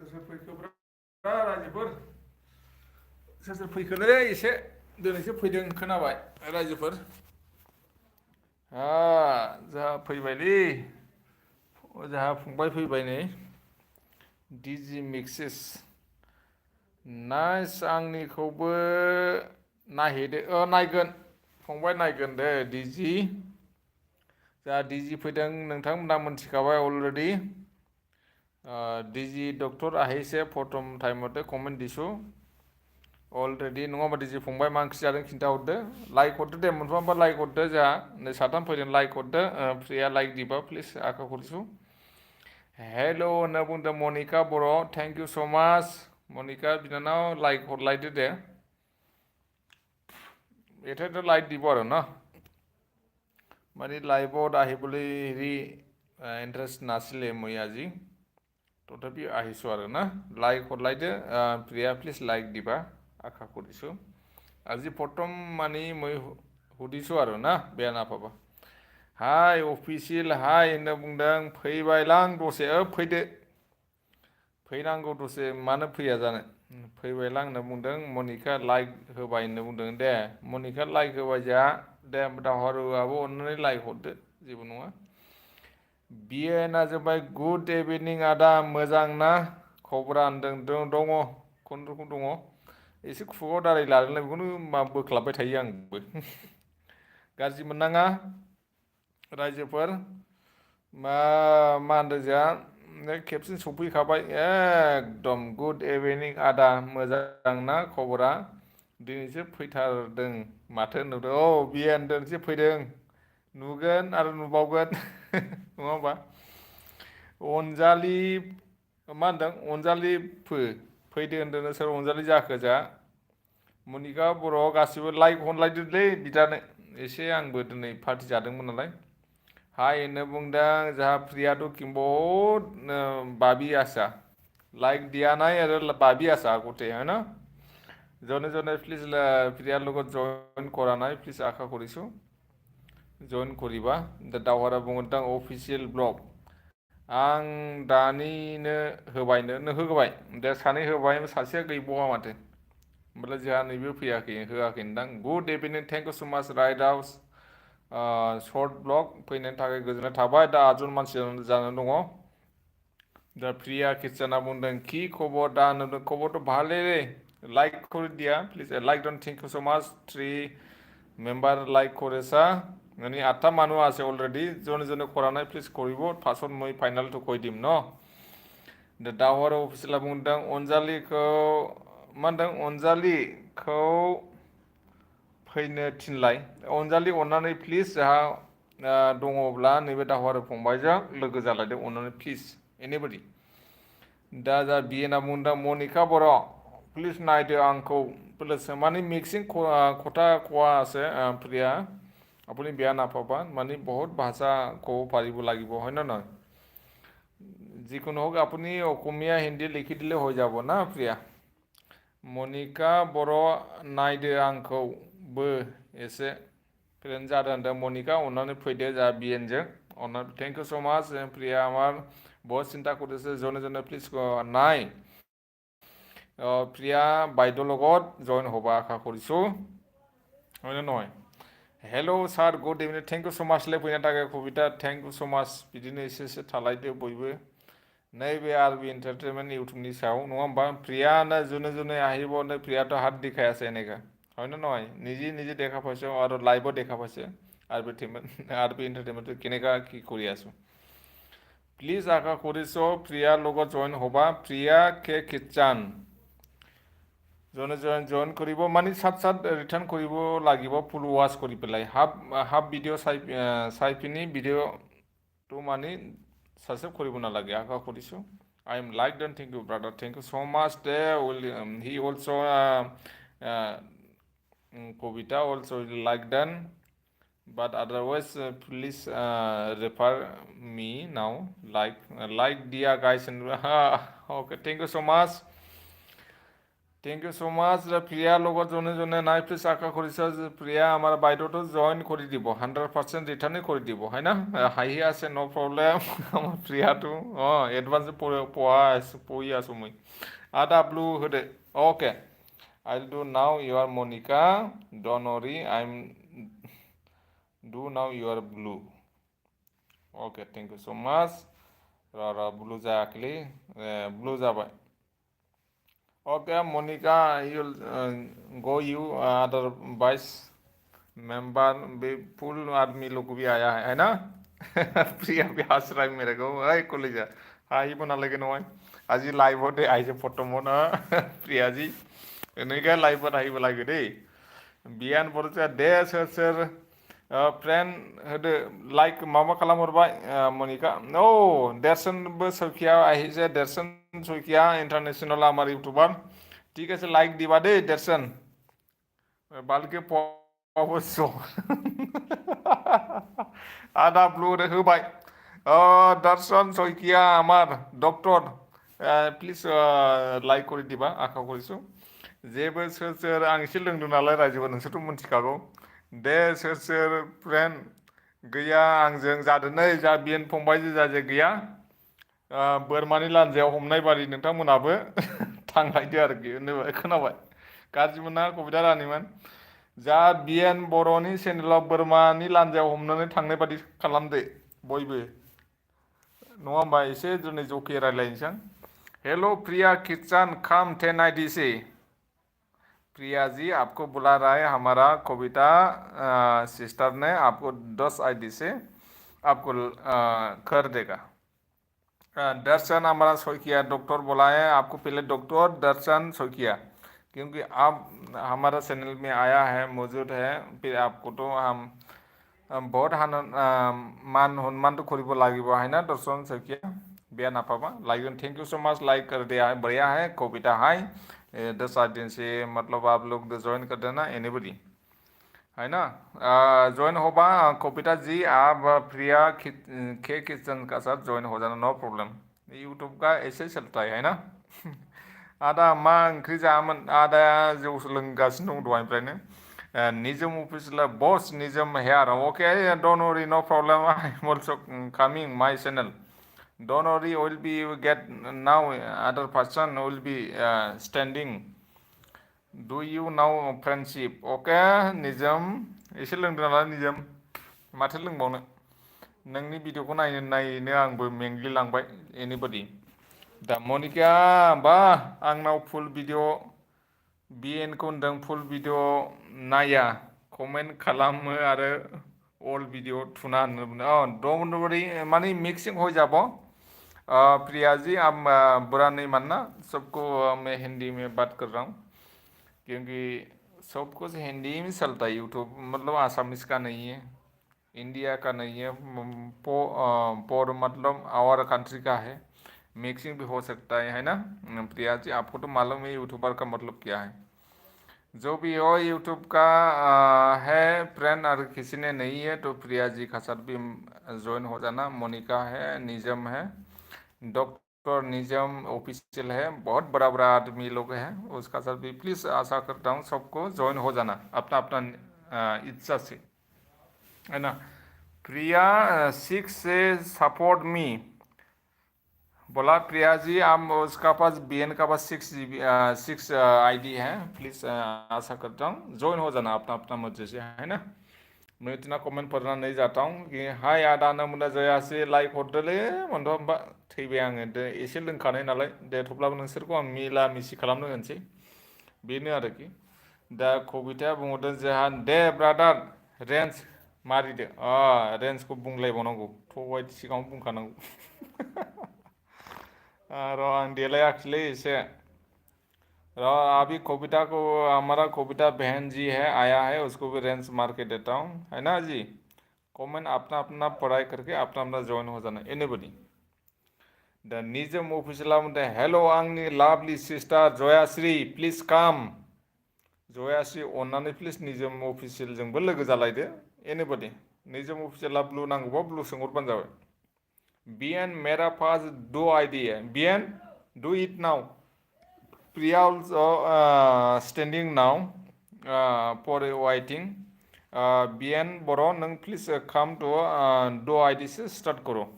सोर फैखोब्रा रायजोफोर सोर फैखोलै एसे दिनैसो फैदों खोनाबाय रायजोफोर जोंहा फैबायलै जोंहा फंबाय फैबाय नै डिजि मिक्सेस नाइस आंनिखौबो नायहैदो नायगोन फंबाय नायगोन दे डिजि जोंहा डिजि फैदों नोंथांमोना मोनथिखाबाय अलरेडि डिजि डक्टर আহিছে प्रथम टाइमते कमेन्ट दिसु अलरेडि नङाबा डिजि फंबाय मा ओंख्रि जादों खिन्थाहरदो लाइक हरदो दे मोनफा मोनफा लाइक हरदो जोंहा नै साथाम फैदों लाइक हरदो प्रिया लाइक दिबा प्लिज आखा खरिसु हेल' होनना बुंदों मनिका बर' थेंक इउ स' माच मनिका बिनानाव लाइक हरलायदो दे এটাতো লাইট দিব আৰু ন মানে লাইভত আহিবলৈ হেৰি ইণ্টাৰেষ্ট নাছিলে মই আজি তথাপি আহিছোঁ আৰু না লাইক হৰলাইদো প্ৰিয়া প্লিজ লাইক দিবা আশা কৰিছোঁ আজি প্ৰথম মানে মই সুধিছোঁ আৰু না বেয়া নাপাবা हाय अफिसियेल हाय होनना बुंदों फैबायलां दसे फैदो फैनांगौ दसे मानो फैया जानो फैबायलां होनना बुंदों मनिका लाइक होबाय होनना बुंदों दे मनिका लाइक होबाय जोंहा दे दावहारुआबो अननानै लाइक हरदो जेबो नङा बिएना जाबाय गुड इभिनिं आदा मोजां ना खबरा होनदों दङ खुनुरुखुम दङ एसे खुगायाव दाराय लादोंलाय बेखौनो बोख्लाबबाय थायो आंबो गाज्रि मोननाङा रायजोफोर मा होनदों जोंहा खेबसेनो सफैखाबाय एकदम गुड इभिनिं आदा मोजां ना खबरा दिनैसो फैथारदों माथो नुदों बिएन दिनैसो फैदों नुगोन आरो नुबावगोन नङा होमबा अनजालि मा होनदों अनजालि फैदो होनदों सोर अनजालि जाखो जा मनिका बर' गासिबो लाइक हरलायदोलै बिदानो एसे आंबो दिनै पार्टि जादोंमोन नालाय हाय होननो बुंदों जहाँ प्रिया तो कि बहुत बाबी आशा लाइक दिया नहीं और बाबी आशा गोटे है ना जने जने प्लिज प्रियार লগত जइन करा নাই प्लिज आशा करिसु जइन करिबा दावहारा बुंदों अफिसियेल ब्लग आं दानिनो होबायनो होबाय दे सानै होबाय सासेया गैबावा माथो होमबालाय जोंहा नैबे होआखैदां good evening thank you so' माच राइट हाउस शर्ट ब्लग फैनायनि थाखाय गोजोननाय थाबाय दा आदजन मानसि जानानै दङ दा प्रिया किटसेना बुंदों कि खबर दा होनदों खबरथ' भालेरे लाइक করে দিয়া please like done thank you so much 3 member like করেছা মানে 8টা মানুহ আছে অলরেডি জনে জনে কৰা নাই প্লিজ কৰিব পাছত মই ফাইনালটো কৈ দিম ন दा दावहारा अफिसियेला बुंदों अनजालिखौ मा होनदों अनजालिखौ फैनो थिनलाय अनजालि अननानै प्लिज जोंहा दङब्ला नैबे दावहारु फंबायजों लोगो जालायदो अननानै प्लिज एनिबडी दा जा बिएना बुंदों मनिका बर' प्लिज नायदो आंखौ प्लिज माने मिक्सिंग কথা কোৱা আছে প্ৰিয়া আপুনি বেয়া নাপাবা মানে বহুত ভাষা ক'ব পাৰিব লাগিব হয় না নহয় যিকোনো হোক আপুনি অসমীয়া হিন্দী লিখি দিলে হৈ যাব না প্ৰিয়া मनिका बर' नायदो आंखौबो एसे फ्रेन्ड जादों होनदों मनिका अननानै फैदो जा बिएनजों अननानै थेंक इउ स' माच प्रिया আমার बहुत চিন্তা কৰিছে জনে জনে প্লিজ নাই প্ৰিয়া বাইদেউৰ লগত জইন হ'ব আশা কৰিছোঁ হয়নে নহয় हेल' सार good evening thank you so' माच लै फैनो थाखाय कबिता थेंक इउ स' माच बिदिनो एसे एसे थालायदो बयबो नैबे आरबि एन्टारटेनमेन्ट इउटुबनि सायाव नङा होमबा প্ৰিয়ানা যোনে যোনে আহিব প্ৰিয়াটো হাত দেখাই আছে এনেকা হয় না নহয় নিজে নিজে দেখা পাইছোঁ আৰু লাইভত দেখা পাইছে আৰবি এণ্টাৰটেইনমেণ্ট কেনেকা কি কৰি আছোঁ প্লিজ আশা কৰিছোঁ প্ৰিয়াৰ লগত জইন হ'বা প্ৰিয়া কে কিটচান জনে জইন কৰিব মানে সাত ৰিটাৰ্ণ কৰিব লাগিব ফুল ৱাচ কৰি পেলাই হাফ ভিডিঅ' চাই পিনি ভিডিঅ'টো মানে সাবস্ক্রাইব কৰিব নালাগে আশা কৰিছোঁ I am like done thank you brother thank you so much he also Kobita also like done but otherwise please refer me now like dear guys and okay thank you so much Thank you so much. প্ৰিয়া লগত জনে জনে নাই please আশা কৰিছ যে প্ৰিয়া আমাৰ বাইদেউটো join কৰি দিব 100% ৰিটাৰ্ণে কৰি দিব হয় না হাঁহি আছে ন' প্ৰব্লেম আমাৰ প্ৰিয়াটো এডভান্স পঢ়ি আছো মই আদা ব্লু होदो okay I'll do now your Monica don't worry I'm do now your blue okay thank you so much र ब्लू जायाखैलै ब्लू जाबाय Okay, Monica, you'll go you other vice member भी फुल आदमी लोग भी आया है ना प्रिया भी हंस रहा है मेरे को अरे कॉलेज हाई बना लगे नॉय आज ही लाइव होते आई से फोटो मोना प्रिया जी नहीं क्या लाइव पर हाई बोला गए बियान बोलते दे सर फ्रेंड होदो लाइक मामा खालाम हरबाय मनिका ओ देरसनबो सौखिया আহিছে देरसन सौखिया इंटरनेशनल आमार इउटुबार ठीक আছে लाइक दिबा दे देरसन बालके अवश्य आदा ब्लू होबाय दर्शन सौखिया आमार डक्टर प्लिज लाइक করে দিবা আশা কৰিছো जेबो सोर आं एसे लोंदों नालाय रायजोबो नोंसोरथ' मिथिखागौ दे सोर फ्रेन्ड गैया आंजों जादों नै जा बिएन फंबाय जाजे गैया बोरमानि लान्जायाव हमनाय बादि नोंथांमोनाबो थांलायदो आरोखि खोनाबाय गाज्रि मोना कबिता रानिमोन जा बिएन बर'नि चेनेलाव बोरमानि लान्जायाव हमनानै थांनाय बादि खालामदो बयबो नङा होमबा एसे दिनै जके रायलायनोसै हेलो प्रिया किचन खाम 10 आईडी से प्रिया जी आपको बुला रहा है हमारा कविता सिस्टर ने आपको 10 आईडी से आपको कर देगा दर्शन हमारा सोइकिया डॉक्टर बोला है आपको पहले डॉक्टर दर्शन सोइकिया क्योंकि आप हमारा चैनल में आया है मौजूद है फिर आपको तो हम बहुत मान हनुमान तो करिब লাগিব है ना दर्शन सोइकिया बेया नापाबा like thank you so much like कर दिया है बढ़िया है कविता हाई 10 दिन से मतलब आप लोग ज्वाइन कर देना एनीबडी है ना ज्वाइन होगा कविता जी आप प्रिया के किचन का साथ ज्वाइन हो जाना नो प्रॉब्लम यूट्यूब का ऐसे चलता है ना आदा मा ओंख्रि जायामोन आदाया जौ लोंगासिनो दं दहायनिफ्रायनो निजम अफिसियेल बस निजम हेयार okay don't worry no problem I am also coming my channel Don't worry, will be get now other person will be standing. Do you know friendship? Okay, निजम एसे लोंदों नालाय निजम माथो लोंबावनो नोंनि भिडिअखौ नायनो आंबो मेंग्लिलांबाय एनिबडी दा मनिका बा आंनाव फुल भिडिअ बिएनखौ होनदों फुल भिडिअ नाया कमेन्ट खालामो आरो अल भिडिअ थुना होनो डोन्ट वरी माने मिक्सिंग हो जाबो प्रिया जी आप बुरा नहीं मानना सबको मैं हिंदी में बात कर रहा हूँ क्योंकि सब कुछ हिंदी में चलता है यूट्यूब मतलब आसामीज का नहीं है इंडिया का नहीं है पर मतलब आवर कंट्री का है मिक्सिंग भी हो सकता है ना प्रिया जी आपको तो मालूम है यूट्यूबर का मतलब क्या है जो भी हो यूट्यूब का है फ्रेंड और किसी ने नहीं है तो प्रिया जी का साथ भी ज्वाइन हो जाना मोनिका है निजम है डॉक्टर निजम ऑफिशियल है बहुत बड़ा बड़ा आदमी लोग हैं उसका साथ भी प्लीज़ आशा करता हूँ सबको ज्वाइन हो जाना अपना अपना इच्छा से है ना प्रिया 6 से सपोर्ट मी बोला प्रिया जी आप उसका पास बीएन का पास 6 आईडी है प्लीज़ आशा करता हूँ ज्वाइन हो जाना अपना अपना मर्जी से है ना मैं इतना कमेंट पढ़ना नहीं जाता हूँ कि हाय आदा नमुना जायासै लाइक हरदोलै मोनथ' होमबा थैबाय आङो एसे लोंखानाय नालाय दे थेवब्लाबो नोंसोरखौ आं मिला मिसि खालामनो होनोसै बेनो आरोखि दा कबिताया बुंहरदों जोंहा दे ब्रादार रेन्ज मारिदो रेन्जखौ बुंलायबावनांगौ थगाय सिगाङाव बुंखानांगौ र' आं देलायाखैलै एसे अभी कविता को हमारा कविता बहन जी है आया है उसको भी रेंज मार के देता हूँ है ना जी कमेंट अपना अपना पढ़ाई करके अपना अपना ज्वाइन हो जाना एनीबडी द निजम ऑफिशियल हेलो आंनि लाभली sister Jayashree please come Jayashree अन्नानै प्लीज निजम अफिसियेलजोंबो लोगो जालायदो एनीबडी निजम अफिसियेला ब्लू नांगौबा ब्लू सोंहरबानो जाबाय बीएन मेरा पास 2 आईडी है BN do it now Priya also standing now for waiting. BN Boro, nang please come to do IDC start करो.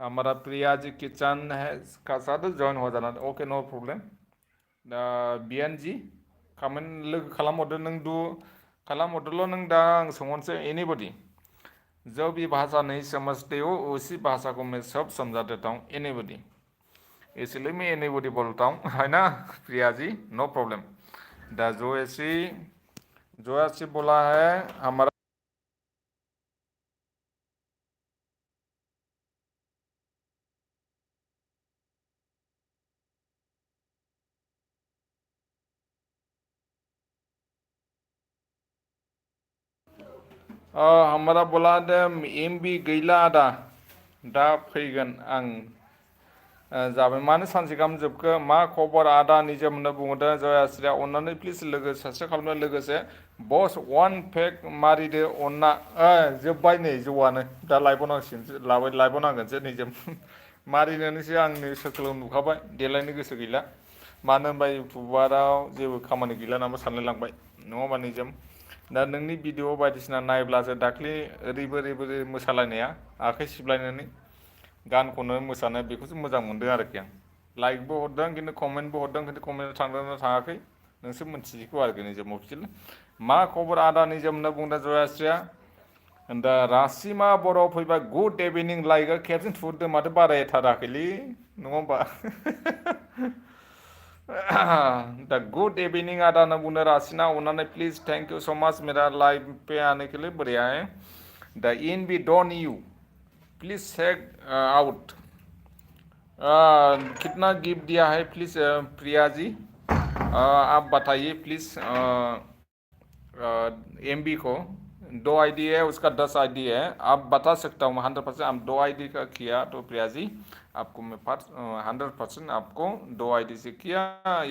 हमारा प्रिया जी किचन है का साथ जॉइन हो जाना. ओके नो प्रॉब्लम. BN जी खामानि लोगो खालामहरदो नों खालामहरदोल' नों दा आं सोंहरनोसै anybody. जो भी भाषा नहीं समझते हो उसी भाषा को मैं सब समझा देता हूँ anybody. इसलिए मैं anybody बोलता हूँ है ना प्रिया जी नो प्रॉब्लम. दा जो ऐसी बोला है हमारा हमारा बोला दे MB गैला आदा दा फैगोन आं जाबाय मानो सानसे गाहाम जोबखो मा खबर आदा निजोम होनना बुंहरदों जयास्रिया अननानै प्लिज लोगो साबस्क्राइब खालामनो लोगोसे बस वान पेक मारिदो अनना जोब्बाय नै जौआनो दा लाइबावनांसिगोन लाइबावनांगोनसो निजोम मारिनोनोसो आंनि सोरकोलाव नुखाबाय देलायनो गोसो गैला मानो होनबा इउटुबाराव जेबो खामानि गैला नामा सानलायलांबाय नङा होमबा निजोम दा नोंनि भिडिअ बायदिसिना नायब्लासो दाख्लि ओरैबो मोसालायनाया आखाइ सिबलायनानै गान खनो मोसानो बेखौसो मोजां मोनदों आरोखि आं लाइकबो हरदों खिन्थु कमेन्टबो हरदों खिन्थु कमेन्ट थांदोंना थाङाखै नोंसो मोनथिसिगौ आरोखि निजोम अफिसियेल मा खबर आदा निजोम होनना बुंदों जयास्रिया दा रासिमा बर' फैबाय गुड इभिनिं लाइकआ खेबसेनो थुहरदों माथो बारायथाराखैलै नङा होमबा दा गुड इभिनिंग आदा होनना बुंदों रासिना अननानै please thank you so much मेरा लाइव पे आने के लिए बढ़िया है दा इन बी don't you please check out कितना गिफ्ट दिया है प्लीज प्रिया जी आप बताइए प्लीज MB को 2 ID है उसका 10 ID है आप बता सकता हूँ 100% आप 2 ID का किया तो प्रिया जी आपको मैं 100% आपको 2 ID से किया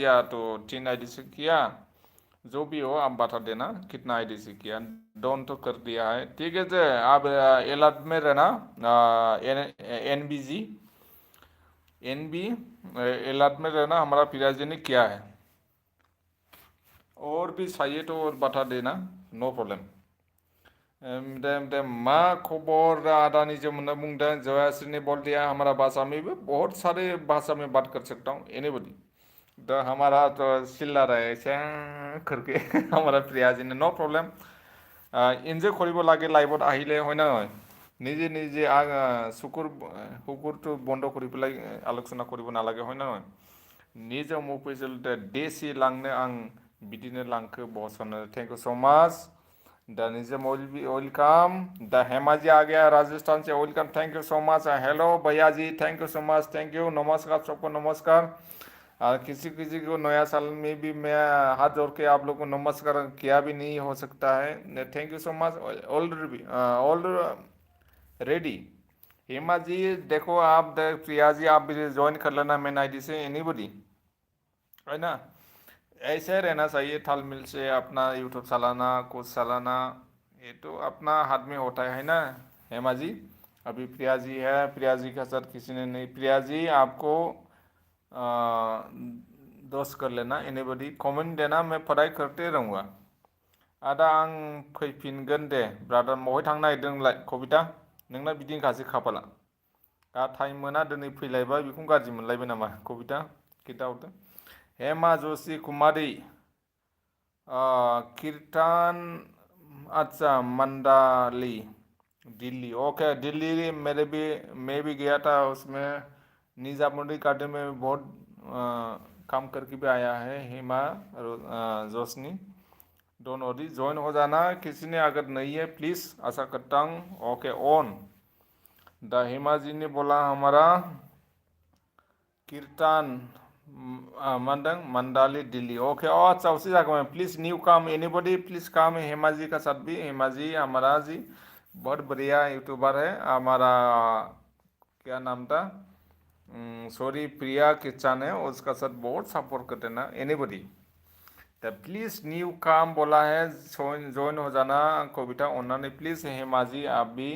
या तो 3 ID से किया जो भी हो आप बता देना कितना ID से किया डोन तो कर दिया है ठीक है जी आप अलर्ट में रहना NB अलर्ट में रहना हमारा प्रिया जी ने किया है और भी चाहिए तो और बता देना नो प्रॉब्लम मा खबर आदा निजम होनना बुंदों जयाश्री बोल दिया हमारा भाषा में भी बहुत सारे भाषा में बात कर सकता हूँ एनीबडी तो हमारा तो चिल्ला रहा है ऐसे करके हमारा प्रिया जी ने नो प्रॉब्लम एन्जय करिब लागे लाइवत आहिले হয় না নিজে নিজে হুকুরটো বন্ধ কৰি পেলাই আলোচনা কৰিব নালাগে হয় না নিজে অফিसियेल देसी लांनो आं बिदिनो लांखो बसनो थैंक यू सो मच द निजम वेलकम द हेमाजी आ गया राजस्थान से welcome thank you so much hello भैया जी thank you so much thank you नमस्कार सबको नमस्कार किसी किसी को नया साल में भी मैं हाथ जोड़ के आप लोग को नमस्कार किया भी नहीं हो सकता है thank you so much already Hema ji देखो आप प्रिया जी आप भी ज्वाइन कर लेना मेन ID से एनीबडी है ना ऐसे रहना चाहिए तालमेल से अपना यूट्यूब चलाना कुछ चलाना ये तो अपना हाथ में होता है ना हेमा जी अभी प्रिया जी है प्रिया जी का साथ किसी ने नहीं प्रिया जी आपको दोस्त कर लेना एनीबडी कमेंट देना मैं पढ़ाई करते रहूँगा आदा आं फैफिनगोन दे ब्रादार बहाय थांनो नागिरदों नोंलाय कबिता नोंना बिदिनोखासै खाफाला टाइम मोना दिनै फैलायबाय बेखौ गाज्रि मोनलायबाय नामा कबिता खिन्थाहरदो हेमा जोशी कुमारी कीर्तन अच्छा मंडाली दिल्ली ओके दिल्ली मैं भी गया था उसमें निजामुद्दीन गार्डन में बहुत काम करके भी आया है हेमा जोशनी दोनों भी ज्वाइन हो जाना किसी ने अगर नहीं है प्लीज़ आशा करता हूँ ओके ऑन द हेमा जी ने बोला हमारा कीर्तन मंडाली दिल्ली ओके अच्छा उसी जगह में please new come anybody please come Hema ji का साथ भी हेमा जी हमारा जी बहुत बढ़िया यूट्यूबर है हमारा क्या नाम था सॉरी प्रिया किचन है उसका साथ बहुत सपोर्ट करते ना एनीबडी द प्लीज़ न्यू काम बोला है ज्वाइन हो जाना कविता अननानै प्लीज़ हेमा जी आप भी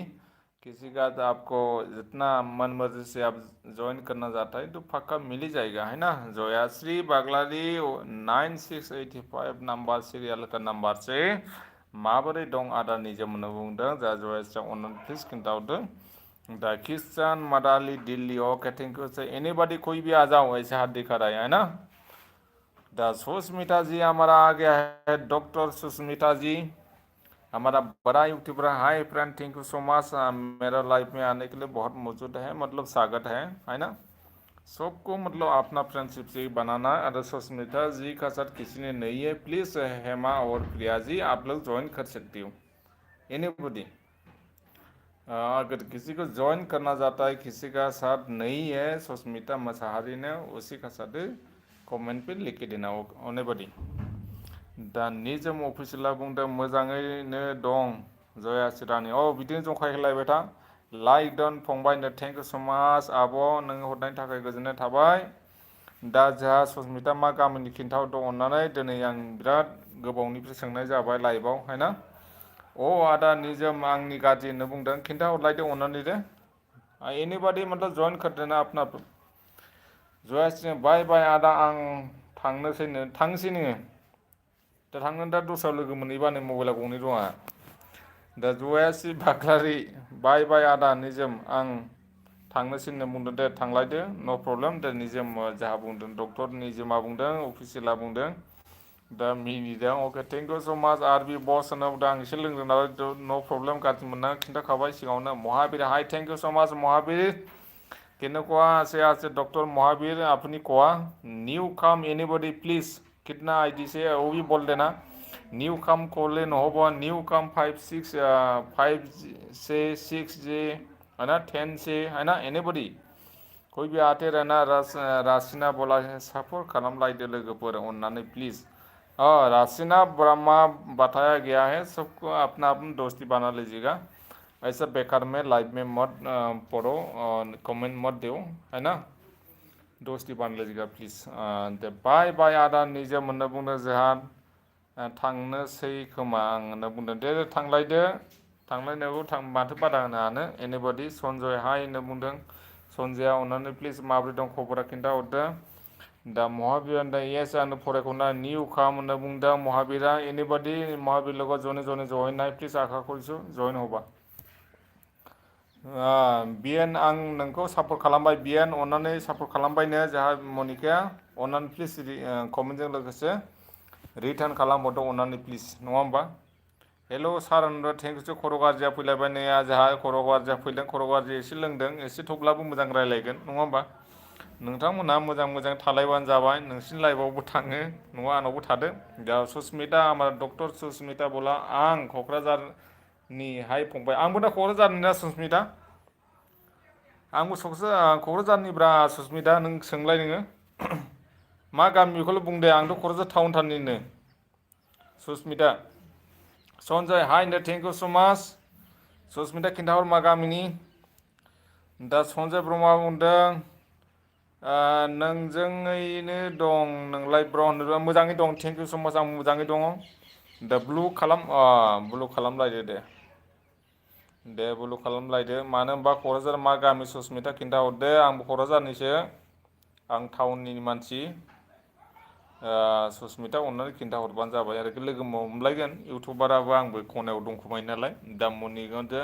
किसी का तो आपको जितना मन मर्जी से आप ज्वाइन करना चाहता है तो पक्का मिल ही जाएगा, है ना। जयाश्री बागलारी 9685 नंबर सिरियल का नंबर से माबोरै दं आदा निजम होनना बुंदों। जा जयाश्री अननानै प्लिज खिन्थाहरदो। दा किसान मदाली दिल्ली, ओके थैंक यू से एनीबॉडी, कोई भी आ जाओ, ऐसे हाथ दिखा रहा है ना। द सुष्मिता जी हमारा आ गया है, डॉक्टर सुष्मिता जी हमारा बड़ा YouTuber. Hi friend, thank you so much मेरा लाइफ में आने के लिए बहुत मौजूद है, मतलब स्वागत है ना। सबको मतलब अपना फ्रेंडशिप से बनाना है। अगर सुष्मिता जी का साथ किसी ने नहीं है, प्लीज़ हेमा और प्रिया जी आप लोग ज्वाइन कर सकती हो, एनीबॉडी। अगर किसी को ज्वाइन करना चाहता है, किसी का साथ नहीं है, सुष्मिता मसाहारी ने उसी का साथ कमेंट पे लिख के देना, एनीबॉडी। दा निजम अफिसियला बुंदों मोजाङैनो दं जयाश्री रानी। बिदिनो जंखायलायबाय था। लाइक डन फंबायनो थैंक यू सो मच आब' नों हरनायनि थाखाय गोजोननाय थाबाय। दा जोंहा सुष्मिता मा गामिनि खिन्थाहरदों अननानै। दिनै आं बिराद गोबावनिफ्राय सोंनाय जाबाय लाइभआव, है ना। आदा निजम आंनि गाज्रि होनना बुंदों, खिन्थाहरलायदो अननानै दे। एनीबॉडी मतलब ज्वाइन कर देना अपना। जयाश्री बाय बाय आदा, आं थांनोसै नोङो दा थांगोन। दा दस्रायाव लोगो मोनहैबा नै मबाइला गंनै दं आंहा। दा जयाश्री बाग्लारी बाय बाय आदा निजम आं थांनोसै होनना बुंदों दे, थांलायदो न' प्रब्लेम। दा निजम जाहा बुंदों, डक्टर निजोमा बुंदों, अफिसियेला बुंदों। दा मिनिदों, अके थैंक यू सो मच आरबि बस होनना बुंदों। आं एसे लोंदों नालाय न' प्रब्लेम, गाज्रि मोनना खिन्थाखाबाय सिगाङावनो। Mahabir hi thank you so much Mahabir. किन्नकोआ से डॉक्टर महावीर अपनी कोआ न्यू कम एनीबॉडी प्लीज। कितना आईडी से वो भी बोल देना। न्यू कम कोले न हो, न्यू कम 5 से है ना, 10 से है ना, एनीबॉडी कोई भी आते रहना। रासिना बोला सपोर्ट खालामलायदो लोगोफोर अननानै प्लीज। रासिना ब्रह्मा बताया गया है, सबको अपना अपना दोस्ती बना लीजिएगा। ऐसा बेकार में लाइव में मत पढ़ो और कमेंट मत दो, है ना। दोस्ती बना लीजिएगा प्लीज। बाय बाय आदा निजम होनना बुंदों। जोंहा थांनोसै खोमा आं होनना बुंदों। दे थांलायदो, थांलायनांगौ माथो बादा होनो हानो। एनीबॉडी सन्जय हाय होनना बुंदों। सन्जया अननानै प्लिज माबोरै दं खबरा खिन्थाहरदो। दा महाबीर दा येस आंनो फरायखौना न्यू काम होनना बुंदों महाबीरा। एनीबॉडी महाबीर लोग जने जॉइन प्लीज आखा करिसो जॉइन होबा। बिएन आं नोंखौ सापर्ट खालामबाय बिएन, अननानै सापर्ट खालामबायनो। जोंहा मनिकाया अननानै प्लिज कमेन्टजों लोगोसे रिटार्न खालामहरदो अननानै प्लिज, नङा होमबा। हेल' सार होनदों, थेंक इउ। खर' गाज्रिया फैलायबाय नै जोंहा खर' गाज्रिया फैदों। खर' गाज्रि एसे लोंदों, एसे थेवब्लाबो मोजां रायलायगोन, नङा होमबा। नोंथांमोनहा मोजां थालायबानो जाबाय। नोंसिनि लाइफआवबो थाङो नङा, आंनावबो थादो। दा सुष्मिता हमारा डॉक्टर सुष्मिता बोला आं क'क्राझारनि। हाय फंबाय, आंबो दा क'क्राझारनि ना सुष्मिता। आंबो क'क्राझारनिब्रा सुष्मिता। नों सोंलाय नोङो मा गामि बेखौल' बुंदे। आंथ' क'क्राझार टाउनथारनिनो सुष्मिता। सन्जय हाय होनदों, thank you so much. Sushmita खिन्थाहर मा गामिनि। दा सन्जय ब्रह्मआ बुंदों नोंजोङैनो दं नोंलाय ब्र होनदों। मोजाङै दं, थेंक इउ स माच, आं मोजाङै दङ। दा ब्लु खालामलायदो दे। दे ब्लु खालामलायदो। मानो होनबा क'क्राझार मा गामि सुष्मिता खिन्थाहरदो। आंबो क'क्राझारनिसो, आं टाउननि मानसि। सुष्मिता अननानै खिन्थाहरबानो जाबाय आरोखि, लोगो मोनलायगोन। इउटुबाराबो आंबो खनायाव दंखुमायो नालाय। दा मनिकाजों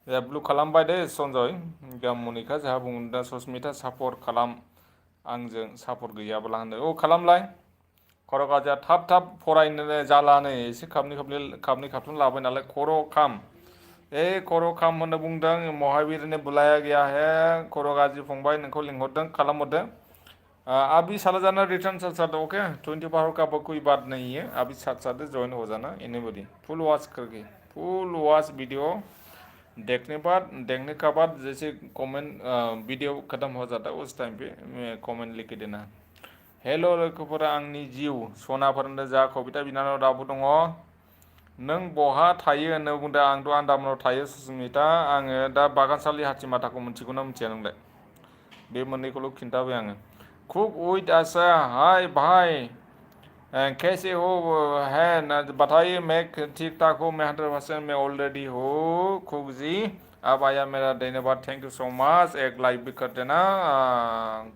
ब्लु खालामबाय दे सन्जय। दा मनिका जोंहा बुंदों सुष्मिता सापर्ट खालाम, आंजों सापर्ट गैयाब्ला होनदों। खालामलाय। खर' गाज्रिया थाब फरायनो जाला नै, एसे खाबनै खाबथाम लाबाय नालाय। खर' खाम खर' खाम होनना बुंदों। महाबीर ने बुलाया गया है। खर' गाज्रि फंबाय नोंखौ लिंहरदों, खालामहरदो। अभी साला जाना रिटर्न साथ ओके 24 आवर का कोई बात नहीं है। अभी साथ ज्वाइन हो जाना एनीबॉडी। फुल वॉच करके फुल वॉच वीडियो देखने का बाद जैसे कमेंट वीडियो खत्म हो जाता है उस टाइम पे कमेंट लिख के देना। हेल' लोगोफोरा आंनि जिउ सनाफोरनो जा कबिता बिनानाव रावबो दङ। नों बहा थायो होनना बुंदों। आंथ' आन्दामानाव थायो सुष्मिता। आङो दा बागानसालि हाथिमाटाखौ मिथिगौना मिथिया नोंलाय? बे मोननैखौल' खिन्थाबाय आङो। खुब उइट आसा हाय भाई कैसे हो है ना बताइए। मैं ठीक ठाक हूँ, मैं 100% में ऑलरेडी हूँ खुब जी। अब आया मेरा धन्यवाद, थैंक यू सो मच। एक लाइक भी कर देना।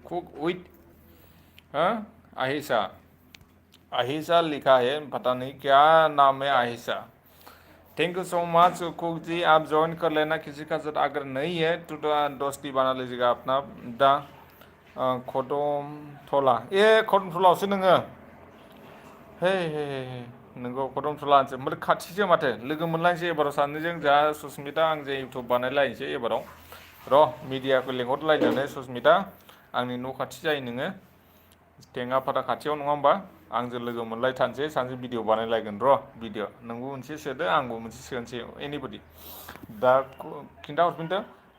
कुक विथ आहिशा, आहिशा लिखा है, पता नहीं क्या नाम है Ahisha. Thank you so much कुक जी, आप ज्वाइन कर लेना। किसी का जब अगर नहीं है तो दोस्ती बना लीजिएगा अपना। दा खदम थला, ए खदम थलावसो नोङो। हे हे हे नोंगौ खदम थलानोसो, ओमफ्राय खाथिसो माथो। लोगो मोनलायनोसै एबाराव सानैजों, जा सुस्मिता आंजों इउटुब बानायलायनोसै एबाराव। र' मिडियाखौ लेंहरलायनानै, सुस्मिता आंनि न' खाथि जायो नोङो, टेङापाता खाथियाव नङा होमबा? आंजों लोगो मोनलायथारनोसै, सानैजों भिडिअ बानायलायगोन। र' भिडिअ नोंबो मोनसे सोदो, आंबो मोनसे सोनोसै, एनिबडि। दा खिन्थाहरफिनदो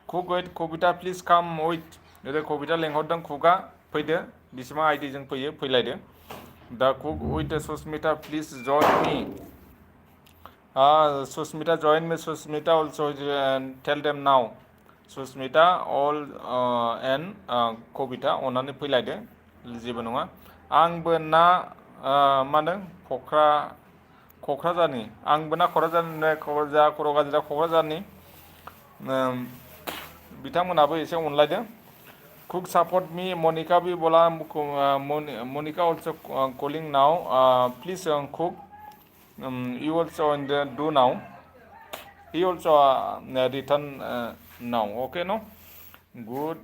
कुक विथ कबिता, प्लिज काम विथ। ओरै कबिता लेंहरदों, कुकआ फैदो, बिसिबां आइडिजों फैयो फैलायदो। The cook with Susmita, please join me. Susmita, join me. Susmita also tell them now. Susmita all and Kobita अननानै फैलायदो, जेबो नङा। आंबो ना मा होनो क'क्राझारनि, आंबो ना क'क्राझारनि, क'क्राझार खर' गाज्रिया क'क्राझारनि। बिथांमोनाबो एसे अनलायदो। Cook support me. Monica भी बोला, Monica also calling now. Please cook. You also do now. He also return now. Okay, no? Good.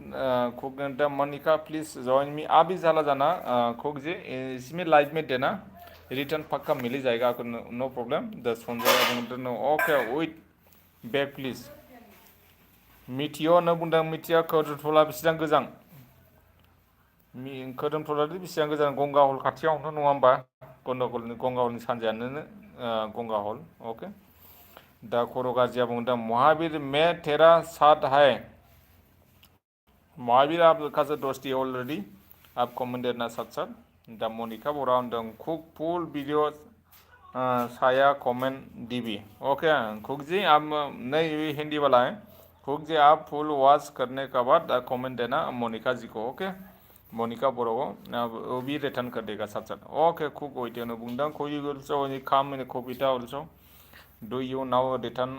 Cook and Monica, please join me. अभी झाला जाना cook जी, इसमें लाइव में देना, रिटर्न पक्का मिल ही जाएगा आपको, no problem. 10 okay wait back please. मिथियो न बुंदों, मिथिया खोदोमथला बेसेबां गोजान? खोदोमथलादि बेसेबां गोजान? गंगा हल खाथियावनो नङा होमबा? गंगा हलनि सानजायानो गंगा हल। ओके। दा खर' गाज्रिया बुंदों, महावीर में तेरा साथ है। महावीर आपका से दोस्ती ऑलरेडी, आप कमेंट देना साथ साथ। दा मोनिका बरा होनदों, कुक फुल वीडियो साया कमेंट डीबी। ओके कुक जी, आप नहीं हिंदी वाला है। कुक जी आप फुल वॉच करने के बाद कमेंट देना मोनिका जी को। ओके, मोनिका बरो वो भी रिटर्न कर देगा साथ साथ। ओके कुक वेट होनो बुंदों, कोई also come in Kavita also do you now return.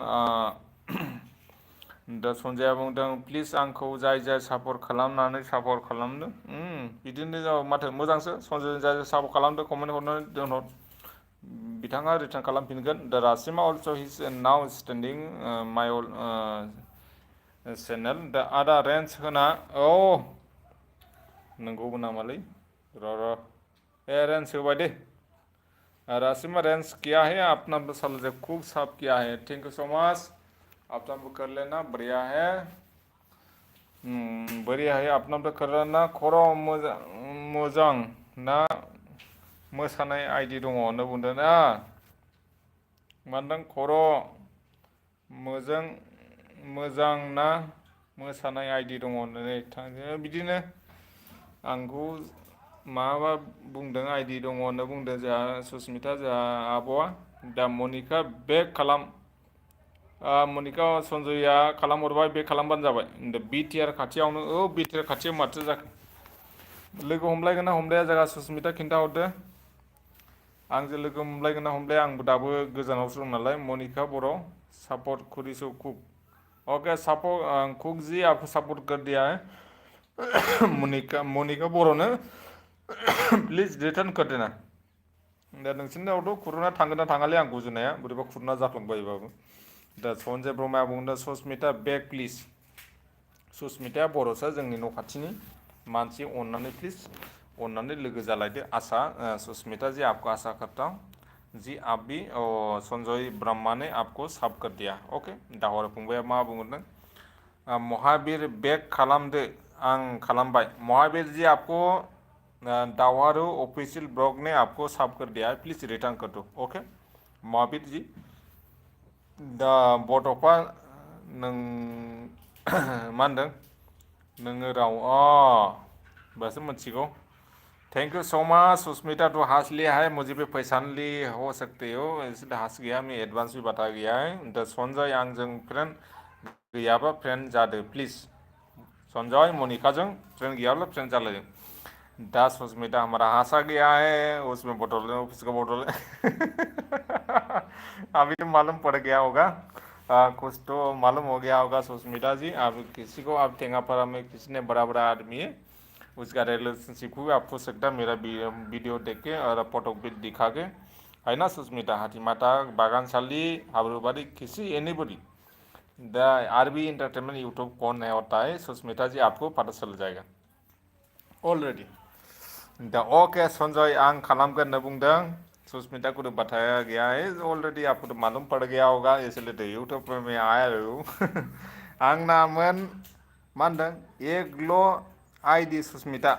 दा सन्जया बुंदों, प्लिज आंखौ जाय जाय सापर्ट खालामदों, बिदिनो माथो मोजांसो। सन्जय जाय सापर्ट खालामदों कमेन्ट हरनानै दोनहर, बिथाङा रिटार्न खालामफिनगोन। दा रासिमा अल्सो हिज नाउ स्टेन्डिं माइ चेनेल। दा आदा रेन्ज होना, नंगौबो नामालै, र रेन्ज होबाय दे। रासिमा रेंज किया है, अपना साल से खूब साफ किया है। थैंक यू सो मच, अपना भी कर लेना, बढ़िया है। बढ़िया है, अपना भी कर लेना। खर' मोजां ना मोसानाय आइडि दङ होनना बुंदों ना, मा होनदों? खर' मोजां ना मोसानाय आइडि दङ होननानै थाङो, बिदिनो आंखौ माबा बुंदों, आइडि दङ होनना बुंदों जोंहा सुस्मिता, जोंहा आब'आ। दा मनिका बेक खालाम, मनिका सन्जया खालामहरबाय, बेक खालामबानो जाबाय। बिटिआर खाथियावनो, बिटिआर खाथियाव माथो जाखो? लोगो हमलायगोन ना हमलाया जायगा सुस्मिता खिन्थाहरदो। आंजों लोगो हमलायगोन ना हमलाया? आंबो दाबो गोजानावसो दं नालाय। मनिका बर' सपोर्ट करिसो कुक। ओके सपोर्ट कुक जी, आपको सपोर्ट कर दिया है। मनिका बर'नो प्लिज रिटार्न कर देना। दा नोंसोरनावथ' खुरुना थांगोन ना थाङालै, आं गुजुनाया बोरैबा खुरुना जाफ्लांबायबाबो। दा सन्जय ब्रह्मया बुंदों, सुस्मिता बेक प्लिज। सुस्मिताया बर'सो, जोंनि न' खाथिनि मानसि, अननानै प्लिज अननानै लोगो जालायदो। आशा सुस्मिता जी आपको आशा करता हूँ जी, आप भी संजय ब्रह्मा ने आपको साफ कर दिया। ओके। दाहर फंबाया मा बुंदों, महावीर बेक खालामदो, आं खालामबाय। महावीर जी आपको दावहारु ऑफिशियल ब्लॉग ने आपको साफ कर दिया है, प्लीज रिटर्न कर दो। ओके महावीर जी। दा बड'फा नों मा होनदों नोङो राव बस मिथिगौ। Thank you so much Susmita, तो हंस लिया है, मुझे भी पहचान ली हो सकते हो, इसलिए हंस गया मैं, एडवांस भी बता गया है। दा संजय आंजों फ्रेंड गैयाबा फ्रेंड जादो प्लीज। संजय मोनिकाजों फ्रेंड गैयाब्ला फ्रेंड जालायदों। दा सुस्मिता हमारा हंसा गया है, उसमें बोतल ऑफिस का बोतल अभी तो मालूम पड़ गया होगा। कुछ तो मालूम हो गया होगा सुष्मिता जी, आप किसी को आप टेंगापारा में किसी ने बड़ा बड़ा आदमी है, उसका रिलेशनशिप को आप पूछ सकता वीडियो देख के और फोटो भी दिखा के, है ना सुष्मिता? हाथीमाता बागानसाली हाब्रुबाड़ी किसी एनीबडी द आरबी इंटरटेनमेंट यूट्यूब कौन है होता है सुष्मिता जी, आपको पता चल जाएगा ऑलरेडी। दा ओके संजय आं खालामगोन होनना बुंदों, सुष्मिता को तो बताया गया है ऑलरेडी, आपको तो मालूम पड़ गया होगा इसलिए तो यूट्यूब में आया हूँ। आंना मोन मा होनदों एग्ल' आइडि सुष्मिता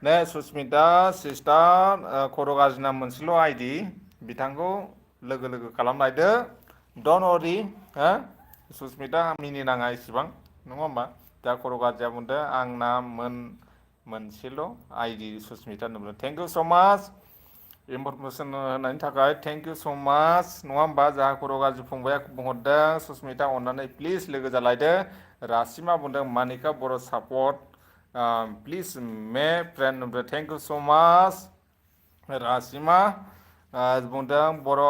ने सुष्मिता सिस्टार खर' गाज्रिना मोनसेल' आइडि बिथांखौ लोगो लोगो खालामलायदो, डन्ट वरि हो सुष्मिता मिनिनाङा इसिबां नङा होमबा? दा खर' गाज्रिया बुंदों आंना मोनसेल' आइडि सुष्मिता होनदों। थेंक इउ स' माच इनफरमेसन होनायनि थाखाय, थेंक इउ स' माच नङा होमबा? जाहा खर' गाज्रि फंबाया बुंहरदों सुष्मिता अननानै प्लिज लोगो जालायदो। रासिमा बुंदों मानिका बर' सापर्ट प्लिज मे फ्रेन्ड होनदों। थेंक इउ स' माच रासिमा बुंदों बर'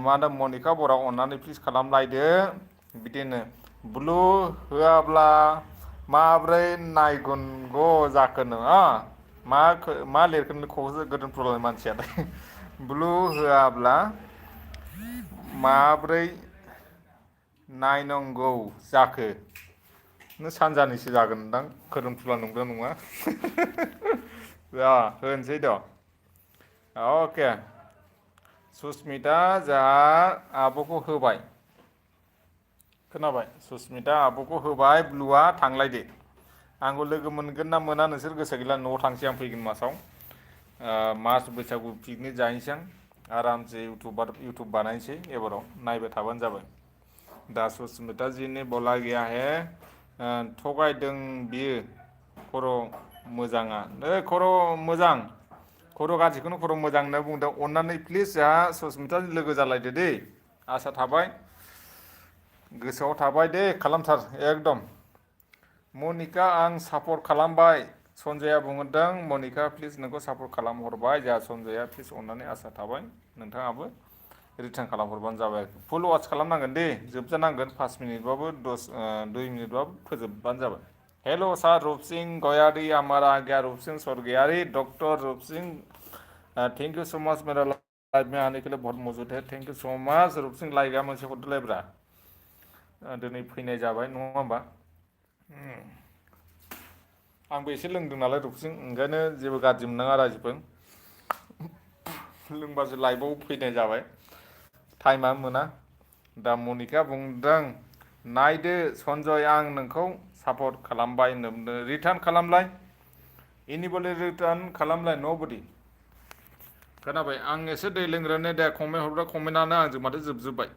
मा होनो मनिका बर' अननानै प्लिज खालामलायदो। बिदिनो ब्लु होआब्ला माब्रै नायगोनग' जाखोनो मा लिरखोनो खौसो गोदोन प्रब्लेम मानसियालाय। ब्लु होआब्ला माब्रै नायनांगौ जाखो? नों सानजानिसो जागोनदां खोरोमथुला नंगौ नङा। होनसै द' अके सुष्मिता जाहा आब'खौ होबाय, खोनाबाय? सुष्मिता आब'खौ होबाय ब्लुआ थांलायदो। आंखौ लोगो मोनगोन ना मोना नोंसोर गोसो गैला, न'आव थांसै आं फैगोन मासाव। मास बैसागु पिकनिक जाहैनोसै आं आरामसे इउटुब बानायनोसै एबाराव नायबाय थाबानो जाबाय। दा सुष्मिता जी ने बोला गया है थगायदों बियो खर' मोजाङा, खर' मोजां खर' गाज्रिखौनो खर' मोजां होनना बुंदों। अननानै प्लिज जाहा सुष्मिता लोगो जालायदो दै, आसा थाबाय गोसोआव थाबाय दे, खालामथार एकदम। मनिका आं सापर्ट खालामबाय, सन्जया बुंहरदों मनिका प्लिज नोंखौ सापर्ट खालामहरबाय जोंहा सन्जया, प्लिज अननानै आसा थाबाय नोंथाङाबो रिटार्न खालामहरबानो जाबाय। फुल वाच खालामनांगोन दे, जोबजानांगोन 5 मिनिटबाबो 2 मिनिटबाबो फोजोबबानो जाबाय। हेलो सर रूप सिंह गयारी, हमारा आज्ञा रूप सिंह स्वर्गयारी, डॉक्टर रूप Singh thank you so much मेरा लाइव में आने के लिए बहुत मौजूद है। थैंक यू सो मच रूप सिंह लाइभआ मोनसे हरदोलायब्रा, दिनै फैनाय जाबाय नङा होमबा? आंबो एसे लोंदों नालाय रुपसिं, ओंखायनो जेबो गाज्रि मोननाङा रायजोफोर, लोंबासो लाइभआव फैनाय जाबाय, टाइमा मोना। दा मनिका बुंदों नायदो सन्जय आं नोंखौ सापर्ट खालामबाय होनना बुंदों, रिटार्न खालामलाय, एनिबडि रिटार्न खालामलाय, नबडि। खोनाबाय? आं एसे दै लोंग्रोनो दे, कमेन्ट हरग्रा कमेन्टआनो आंजों माथो जोबजोब्बाय।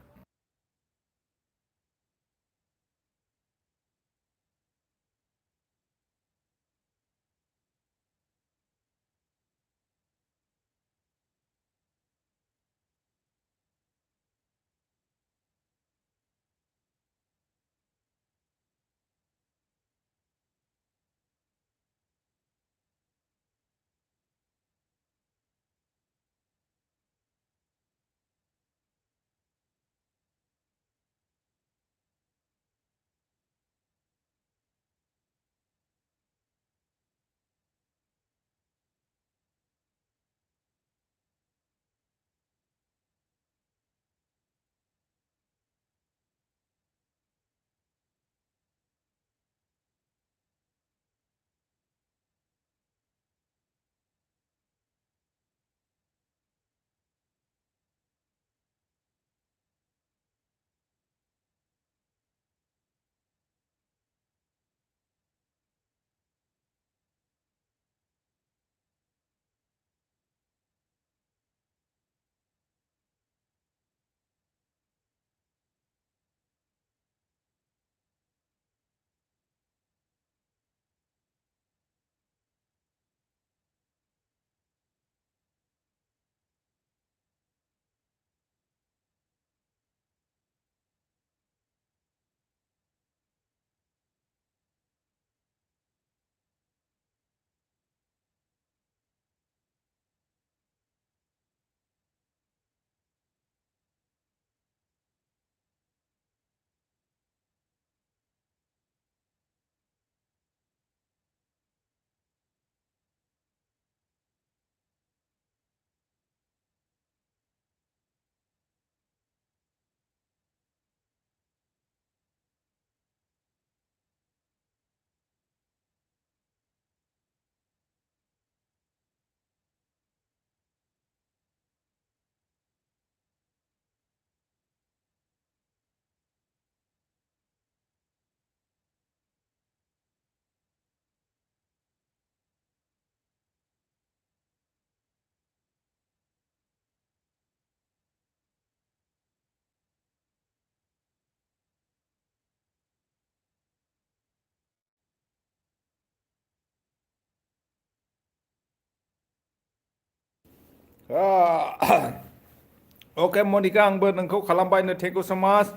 अके मनिका आंबो नोंखौ खालामबायनो थेंक इउ सो माच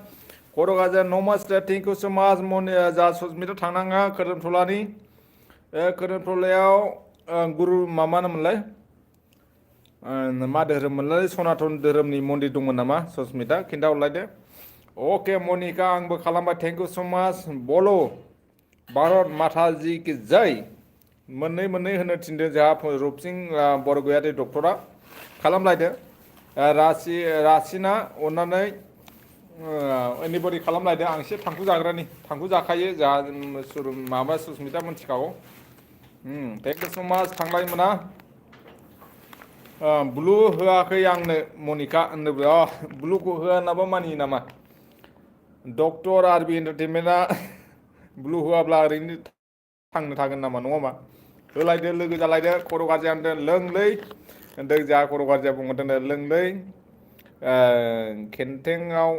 खर' गाजा नमस्ते थेंक इउ सो माच जा ससमिता थांनाङा खोरोमथलानि खोरोमथलायाव गुरु मामा होनोमोनलाय मा धोरोममोनलाय सनातन धोरोमनि मन्दिर दंमोन नामा ससमिता खिन्थाहरलायदो अके मनिका आंबो खालामबाय थेंक इउ सो माच बल' भारत माता जी की जय मोननै मोननै होनो थिनदों जोंहा रुपसिं बरगयारि डक्टरा खालामलायदो रासिना अननानै एनिबडि खालामलायदो आं एसे थांखु जाग्रानि थांखु जाखायो जोंहा माबा सुसमिता मोनथिखागौ थेंक इउ सो माच थांलाय मोना ब्लु होआखै आंनो मनिका होनोब्ला ब्लुखौ होआ नामा मानियो नामा डक्टर आरबि एन्टारटेनमेन्टआ ब्लु होआब्ला ओरैनो थांनो थागोन नामा नङा होमबा होलायदो लोगो जालायदो खर' गाज्रि होनदों लोंलै होनदों जोंहा खर' गाज्रिया बुंहरदों लोंलै केन्टिनाव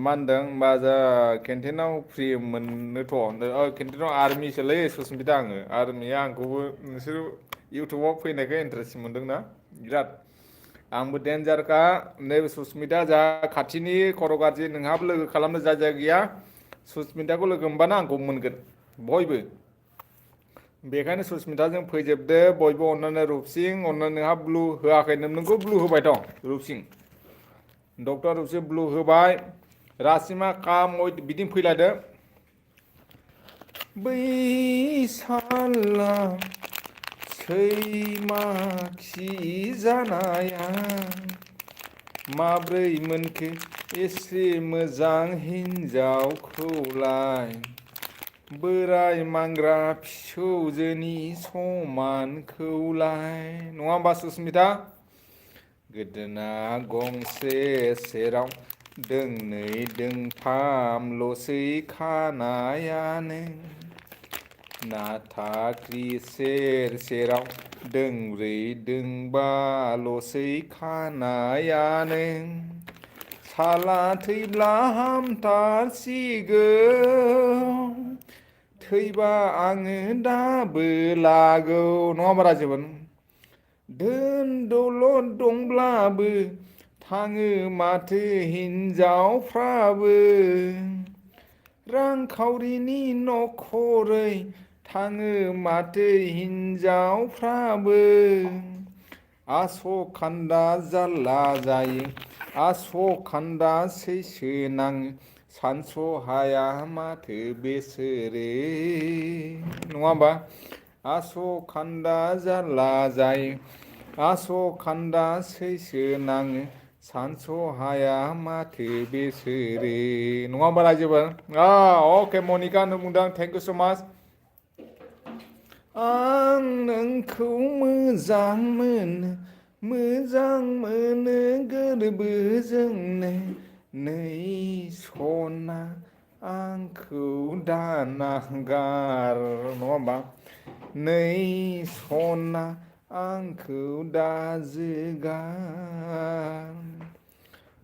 मा होनदों होमबा जा केन्टिनाव फ्रि मोननोथ' केन्टिनाव आर्मिसोलै सुसमिता आङो आर्मिया आंखौबो नोंसोर इउटुबाव फैनायखाय इन्टारेस्ट मोनदोंना बिराद आंबो डेन्जारखा नैबे सुसमिता जा खाथिनि खर' गाज्रि नोंहाबो लोगो खालामनो जाय गैया सुसमिताखौ लोगो मोनबानो आंखौ मोनगोन बयबो बेखायनो सुसमिताजों फैजोबदो बयबो अननानै रुपसिं अननानै नोंहा ब्लु होआखै नोंखौ ब्लु होबाय दं रुपसिं डक्टर रुपसिं ब्लु होबाय रासिमा काम बिदिनो फैलायदो बै साला सैमा खि जानाया माब्रै मोनखो एसे मोजां हिन्जावखौलाय बोराय मांग्रा फिसौजोनि समानखौलाय नङा होमबा सुसमिता गोदोना गंसे सेराव दोंनै दोंथामल'सै खानायानो नाथाख्रि सेराव दोंब्रै दोंबाल'सै खानायानो साला थैब्ला हामथारसिगौ थैबा आङो दाबो लागौ नङा होमबा राजोमोन धोन दौलद दंब्लाबो थाङो माथो हिन्जावफ्राबो रांखावरिनि नखरै थाङो माथो हिन्जावफ्राबो आस'खान्दा जारला जायो आस'खान्दा सैसो नाङो सानस'हाया माथो बेसोरो नङा होमबा आस'खान्दा जारला जायो आस'खान्दा सैसो नाङो सानस'हाया माथो बेसोरो नङा होमबा रायजोफोर अके मनिका होनना बुंदों थेंक इउ स' माच आं नोंखौ मोजां मोनो गोरबोजोंनो नै सना आंखौ दानागार नङा होमबा नै सना आंखौ दाजोगार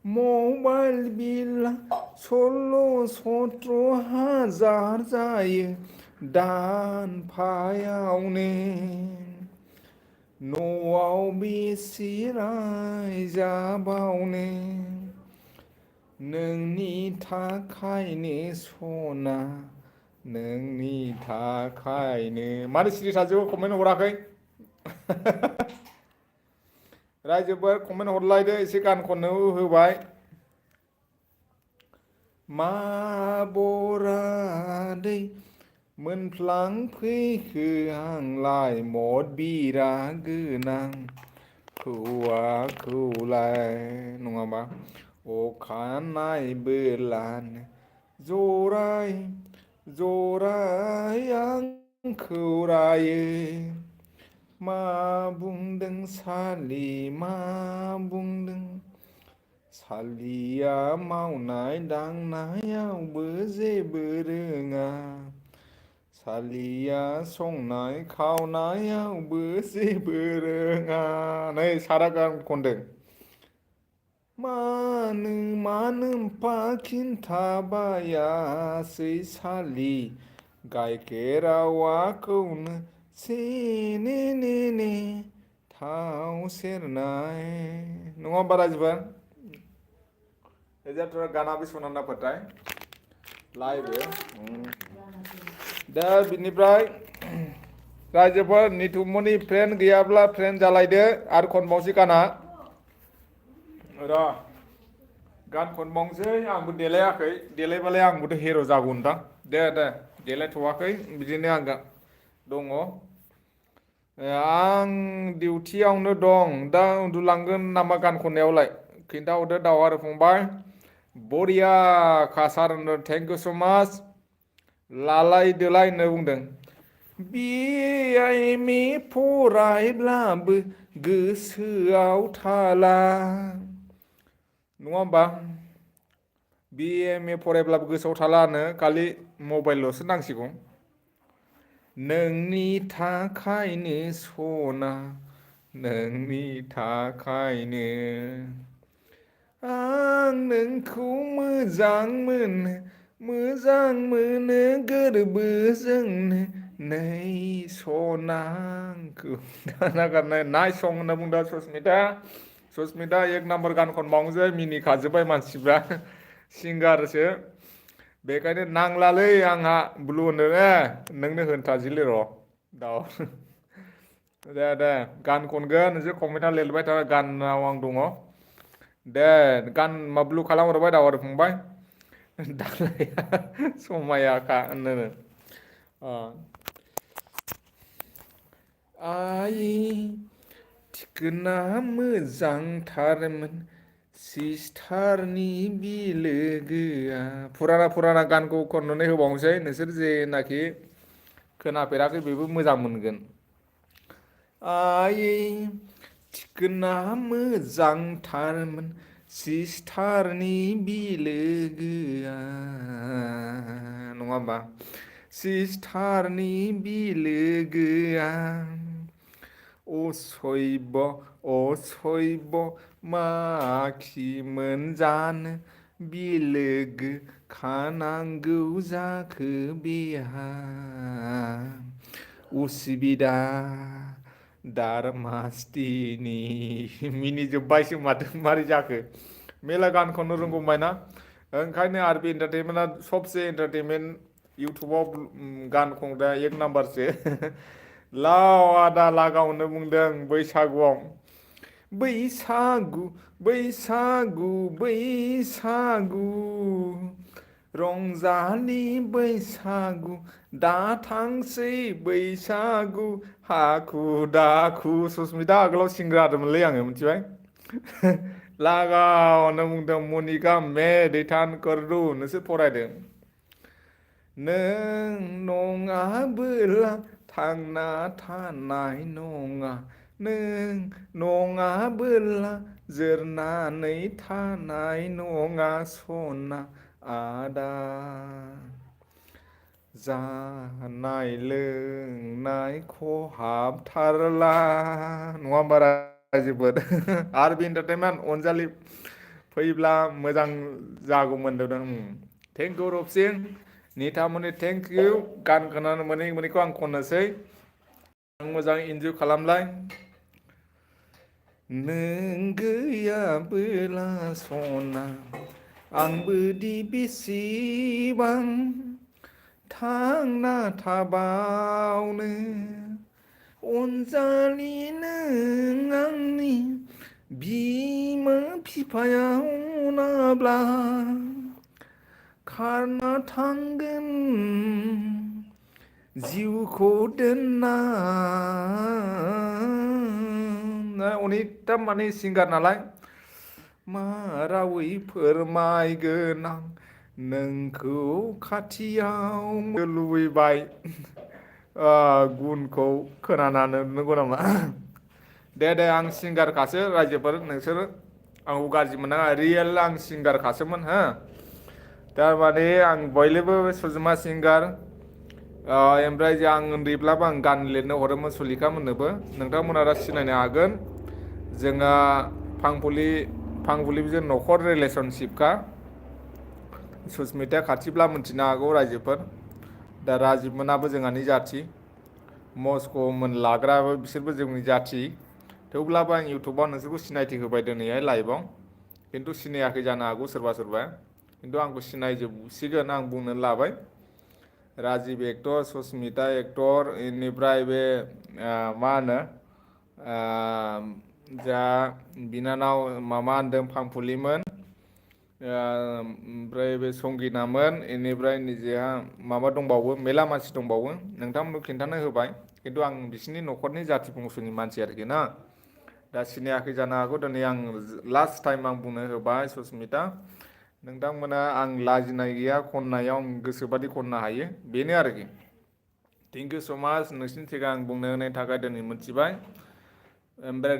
मबाइल बिला 16-17 जायो दानफायावनो न'आव बेसे रायजाबावनो नोंनि थाखायनो सना नोंनि थाखायनो मानो सिरि थाजोबो कमेन्ट हराखै रायजोफोर कमेन्ट हरलायदो एसे गान खननो होबाय मा बरादै मोनफ्लांफैखो आंलाय मद बिरा गोनां हौवाखौलाय नङाबा अखा नायबोलानो जराय आंखौ रायो मा बुंदों सालि मा बुंदों सालिया मावनाय दांनायावबो जेबो रोङा सालिया संनाय खावनायावबो जेबो रोङा नै सारा गान खनदों मानो खिन्थाबायासै सालि गाइखेरावाखौनो सेने थाव सेरनाय नङा होमबा राजिबा एजाथ'रा गाना बेसेबां नांगौथाय लाइभ दा बिनिफ्राय रायजोफोर निथुमनि फ्रेन्ड गैयाब्ला फ्रेन्ड जालायदो आरो खनबावसै गाना र' गान खनबावनोसै आंबो देलायाखै देलायबालाय आंबोथ' हिर' जागौनदां दे देलायथ'वाखै बिदिनो आं दङ आं डिउटियावनो दं दा उन्दुलांगोन नामा गान खननायावलाय खिन्थाहरदो दावहारु फंबाय बरिया सार थेंक इउ स' माच लालायदोलाय होनना बुंदों BA फरायब्लाबो गोसोआव थाला नङा होमबा BA फरायब्लाबो गोसोआव थालानो खालि मबाइलल'सो नांसिगौ नोंनि थाखायनो सना नोंनि थाखायनो आं नोंखौ मोजां मोनो गोरबोजोंनो नै सनांखौ नागारनाय नाय सं होनना बुंदों सस्मिता एक नाम्बार गान खनबावनोसै मिनिखाजोब्बाय मानसिफ्रा सिंगारसो बेखायनो नांलालै आंहा ब्लु होनो नोंनो होनथासैलै र' दाउ दे गान खनगोन नोंसोर कमेन्टआव लिरबाय था गानाव आं दङ दे गान ब्लु खालामहरबाय दावहारु फंबाय दालाया समायाखा होननो आइ थिखोना मोजांथारमोन सिस्टारनि बिलोगोआ फुराना गानखौ खननानै होबावनोसै नोंसोर जेनाखि खोनाफेराखै बेबो मोजां मोनगोन आइ थिखोना मोजांथारमोन सिस्टारनि बिलोगोआ नङा होमबा सिस्टारनि बिलोगोआ असयब माखि मोनजानो बिलोगो खानांगौ जाखो बेहा उसुबिदा दारमास्तिनि मिनिजोब्बायसो माथो मारै जाखो मेला गान खननो रोंगौबायना ओंखायनो आरबि एन्टारटेनमेन्टआ सबसे एन्टारटेनमेन्ट इउटुबाव गान खनग्रा एक नाम्बारसो लाव आदा लागाव होननो बुंदों बैसागुआव बैसागु रंजालि बैसागु दा थांसै बैसागु हाखु दाखु सस्मिता आगोलाव सिंग्रा जादोंमोनलै आङो मिथिबाय लागाव होनना बुंदों मनिका मेडिटान करदु नोंसोर फरायदों नों नङाबोला थांना थानाय नङा नों नङाबोला जोरनानै थानाय नङा सना आदा जानाय लोंनाय खहाबथारला नङा होमबा रायजोफोर आरबि एन्टारटेनमेन्ट अनजालि फैब्ला मोजां जागौमोन होनदों थेंक इउ रबसिं निथामनि थेंक इउ गान खोनानो मोनैखौ आं खननोसै आं मोजां इन्जय खालामलाय नों गैयाबोला सना आंबो दि बेसेबां थांना थाबावनो अनजालि नों आंनि बिमा बिफाया अनाब्ला खारना थांगोन जिउखौ दोनना अनेकथा माने सिंगार नालाय मा रावै फोरमायगोन आं नोंखौ खाथियाव लुबैबाय गुनखौ खोनानानै नंगौ नामा दे आं सिंगारखासो रायजोफोर नोंसोर आंखौ गाज्रि मोना रियेल आं सिंगारखासोमोन हो थारमाने आं बयनोबो सुजुमा सिंगार ओमफ्राय जे आं उन्दैब्लाबो आं गान लिरनो हरोमोन सुलिखा मोननोबो नोंथांमोना दा सिनायनो हागोन जोंहा फांफुलिजों न'खर रिलेसनशिपखा सुस्मिताया खाथिब्ला मिथिनो हागौ रायजोफोर दा राजिब मोनाबो जोंहानि जाथि मस्क'मोन लाग्राबो बिसोरबो जोंनि जाथि थेवब्लाबो आं इउटुबाव नोंसोरखौ सिनायथि होबाय दिनैहाय लाइभआव खिन्थु सिनायाखै जानो हागौ सोरबा सोरबा खिन्थु आंखौ सिनायजोबसिगोन आं बुंनो लाबाय राजिब एक्टर सस्मिता एक्टर इनिफ्राय बे मा होनो जा बिनानाव मामा होनदों फांफुलिमोन ओमफ्राय बे संगिनामोन इनिफ्राय निजेहा माबा दंबावो मेला मानसि दंबावो नोंथांमोनखौ खिन्थानो होबाय खिन्थु आं बिसिनि न'खरनि जाथि बंस'नि मानसि आरोखि ना दा सिनायाखै जानो हागौ दिनै आं लास्ट टाइम आं बुंनो होबाय सस्मिता नोंथांमोना आं लाजिनाय गैया खननायाव आं गोसोबादि खननो हायो बेनो आरोखि थेंक इउ स' माच नोंसिनि सिगां आं बुंनो होनायनि थाखाय दिनै मोनथिबाय ओमफ्राय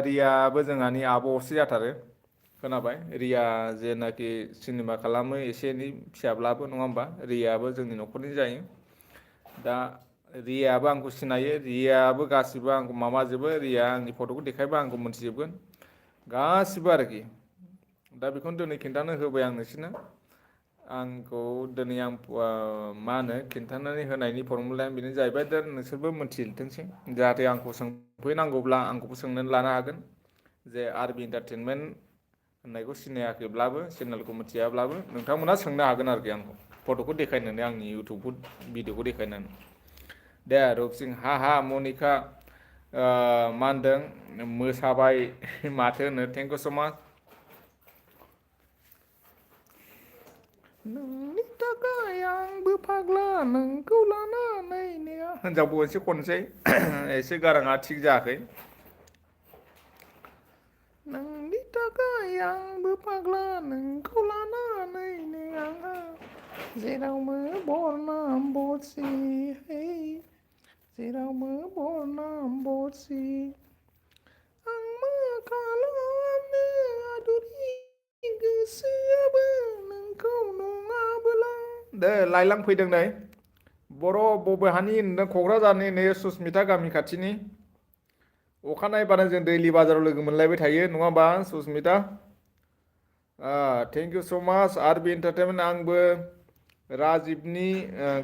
रियाबो जोंहानि आब' असे जाथारो खोनाबाय रिया जेनाखि सिनेमा खालामो एसे एनै फिसाब्लाबो नङा होमबा रियाबो जोंनि न'खरनि जायो दा रियाबो आंखौ सिनायो रियाबो गासिबो आंखौ माबाजोबो रिया आंनि फट'खौ देखायबा आंखौ मोनथिजोबगोन गासिबो आरोखि दा बेखौनो दिनै खिन्थानो होबाय आं नोंसोरनो आंखौ दिनै आं मा होनो खिन्थानानै होनायनि फर्मुलायानो बेनो जाहैबाय दा नोंसोरबो मोनथिथोंसै जाहाथे आंखौ सोंफैनांगौब्ला आंखौबो सोंनानै लानो हागोन जे आरबि इन्टारटेनमेन्ट होननायखौ सिनायाखैब्लाबो चेनेलखौ मिथियाब्लाबो नोंथांमोना सोंनो हागोन आरोखि आंखौ फट'खौ देखायनानै आंनि इउटुब भिडिअखौ देखायनानै दे रुपसिं हा मनिका मा होनदों मोसाबाय माथो होनो थेंक इउ स' माच नोंनि थाखाय आंबो फाग्ला नोंखौ लानानै हिनजावबो एसे खनसै एसे गाराङा थिग जायाखै नोंनि थाखाय आंबो फाग्ला नोंखौ लानानैनो आंहा जेरावबो बरनाम बरसि हे जेरावबो बरनाम बरसि आं मा खालामनो आदुरि गोसोआबो नोंखौ नङाबोला दे लाइलां फैदों नै बर' बबेहानि होनदों क'क्राझारनि नै सुसमिता गामि खाथिनि अखानायबानो जों दैलि बाजाराव लोगो मोनलायबाय थायो नङा होमबा सुसमिता थेंक इउ स' माच आरबि एन्टारटेनमेन्ट आंबो राजिबनि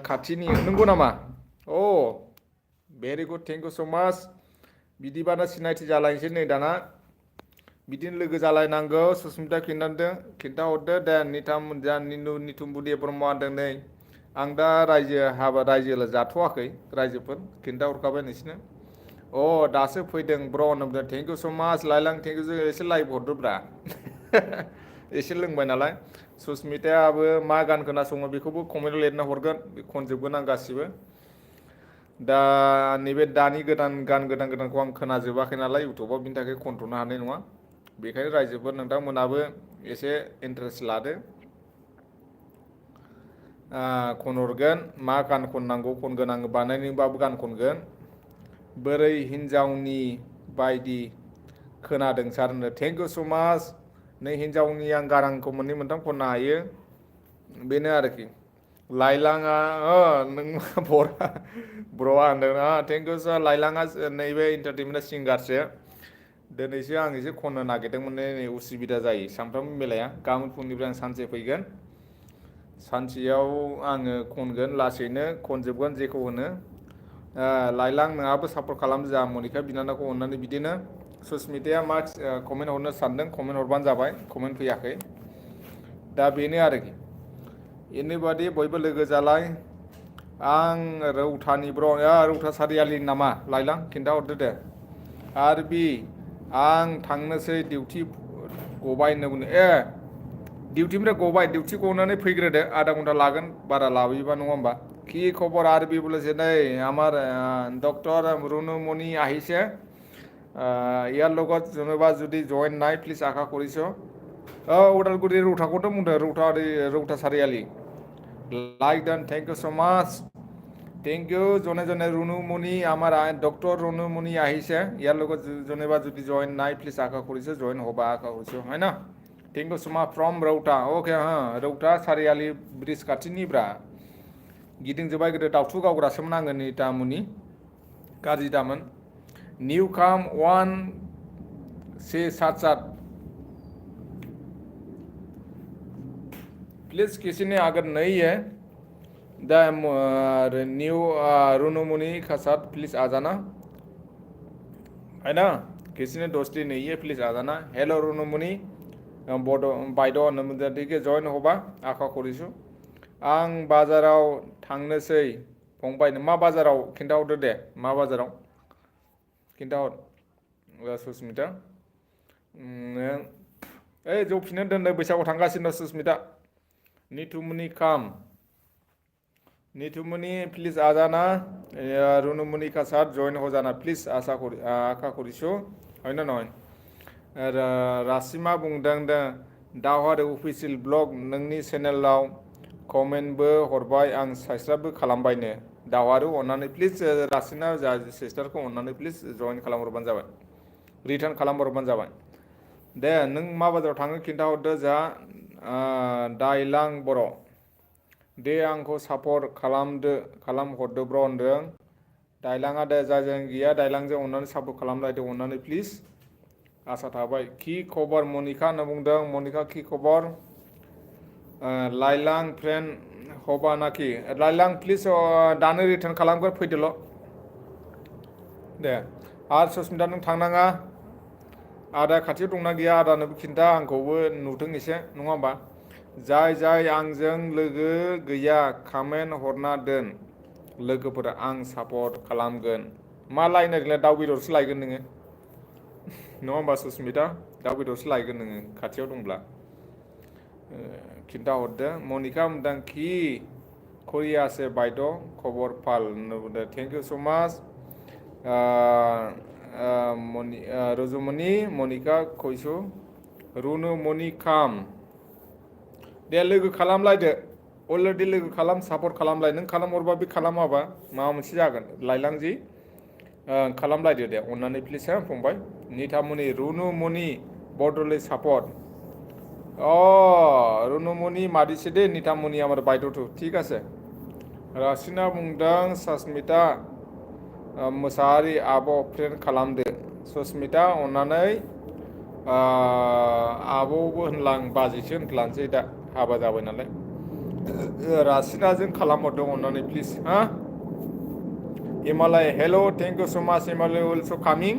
खाथिनि नंगौ नामा अ very good thank you so' माच बिदिबानो सिनायथि जालायनोसै नै दाना बिदिनो लोगो जालायनांगौ सुसमिता खिन्थाहरदो दे निथुम बुदि ब्रह्म होनदों नै आं दा रायजो जाथ'वाखै रायजोफोर खिन्थाहरखाबाय नोंसिनो दासो फैदों ब्र' होनदों थेंक इउ स' माच लाइलां थेंक इउ एसे लाइभ हरदोब्रा एसे लोंबाय नालाय सुसमितायाबो मा गान खोनासङो बेखौबो कमेन्टआव लिरना हरगोन खनजोबगोन आं गासिबो दा नैबे दानि गान गोदानखौ आं खोनाजोबाखै नालाय इउटुबाव बिनि थाखाय खनथ'नो हानाय नङा बेखायनो रायजोफोर नोंथांमोनाबो एसे इन्टारेस्ट लादो खनहरगोन मा गान खननांगौ खनगोन आङो बानायनोबाबो गान खनगोन बोरै हिन्जावनि बायदि खोनादों सार होनो थेंक इउ स' माच नै हिन्जावनि आं गारांखौ मोननै मोनथाम खननो हायो बेनो आरोखि लाइलाङा नों बर'आ होनदों थेंक इउ सार लाइलाङा नैबे इन्टारटेनमेन्टआ सिंगारसो दिनैसो आं एसे खननो नागिरदोंमोन नै उसुबिदा जायो सानफ्रामबो मिलाया गाबोन फुंनिफ्राय आं सानसे फैगोन सानसेयाव आङो खनगोन लासैनो खनजोबगोन जेखौ होनो लाइलां नोंहाबो सापर्ट खालाम जा मनिका बिनानावखौ अननानै बिदिनो सुसमिताया मा कमेन्ट हरनो सानदों कमेन्ट हरबानो जाबाय कमेन्ट फैयाखै दा बेनो आरोखि बेनोबादि बयबो लोगो जालाय आं रौथानि रौथा सारियालिनि नामा लाइलां खिन्थाहरदो दे आरबि आं थांनोसै डिउटि गबाय होनना बुंदों डिउटिनिफ्राय गबाय डिउटि गनानै फैग्रोदो आधा घन्टा लागोन बारा लाबोयोबा नङा होमबा কি খবর আরবি বলেছে নেই আমার ডক্টর রুনুমণি আহিছে ইয়াৰ লগত যেনিবা যদি জইন নাই প্লিজ আশা কৰিছোঁ ওদালগুৰি ৰৌতাखौथ' बुंदों रौता सारियालि like done thank you so much thank you জনে জনে ৰুণুমণি আমাৰ ডক্টৰ ৰুণুমণি আহিছে ইয়াৰ লগত যেনিবা যদি জইন নাই প্লিজ আশা কৰিছোঁ জইন হ'বা আশা কৰিছোঁ হয় না thank you so much from Rowta अके रौता सारियालि ब्रिज खाथिनिब्रा गिदिंजोब्बाय गोदो दाउथु गावग्रासोमोन आङो नै दामुनि गाज्रि दामोन निउ काम 1677 प्लीज किसी ने अगर नहीं है द न्यू रुनुमुनि के साथ प्लीज आ जाना है ना किसी ने दोस्ती नहीं है प्लीज आ जाना हेलो रुनुमुनि बड' बायद' नोंदिके जइन होबा आखा करिसु आं बाजाराव थांनोसै फंबाय मा बाजाराव खिन्थाहरदो दे मा बाजाराव खिन्थाहर सुस्मिता ओइ जौफिननो दोनदो बैसागुआव थांगासिनो सुस्मिता निथुमुनि काम निथुमुनि प्लिज आ जाना रुनुमुनि का साथ जइन हो जाना प्लिज आखा करिसु হয় ना नय रासिमा बुंदों दावहारि अफिसियेल ब्लग नोंनि चेनेलाव कमेन्टबो हरबाय आं साबस्क्राइबबो खालामबायनो दावहारु अन्नानै प्लिज रासिना जा सिस्टारखौ अन्नानै प्लिज जइन खालामहरबानो जाबाय रिटार्न खालामहरबानो जाबाय दे नों मा बाजाराव थाङो खिन्थाहरदो जा दाइलां बर' दे आंखौ सापर्ट खालामहरदो ब्र होनदों दाइलाङा दे जायजों गैया दाइलांजों अन्नानै सापर्ट खालामलायदो अन्नानै प्लिज आसा थाबाय कि खबर मनिका होनना बुंदों मनिका कि खबर लाइलां फ्रेन्ड हबा नाखि लाइलां प्लिज दानो रिटार्न खालामगोन फैदोल' दे आरो सुस्मिता नों थांनाङा आदा खाथियाव दंना गैया आदानोबो खिन्था आंखौबो नुथों एसे नङा होमबा जाय आंजों लोगो गैया कमेन्ट हरना दोन लोगोफोरा आं सापर्ट खालामगोन मा लायनो नागिरदों दाउ बेदरसो लायगोन नोङो नङा होमबा सुस्मिता दाउ बेदरसो लायगोन नोङो खाथियाव दंब्ला खिन्थाहरदो मनिका बुंदों कि करियासे बायद' खबर पाल होनना थेंक इउ स' माच रुजुमनि मनिका कइसु रुनुमनि खाम दे लोगो खालामलायदो अलरेडि लोगो खालाम सापर्ट खालामलाय नों खालामहरबा बे खालामाबा माबा मोनसे जागोन लाइलांजि खालामलायदो दे अन्नानै प्लिज हा फंबाय निथामुनि रुनुमनि बड'लेण्ड सापर्ट रुनुमनि मादिसे दे निथामुनि आमार बायद'थु ठीक আছে रासिना बुंदों सस्मिता मोसाहारि आब' फ्रेन्ड खालामदो सुस्मिता अन्नानै आब'बो होनलां बाजैसो होनफ्लानोसै दा हाबा जाबाय नालाय रासिनाजों खालामहरदों अन्नानै प्लिज हा Himalaya hello thank you so much Himalaya also coming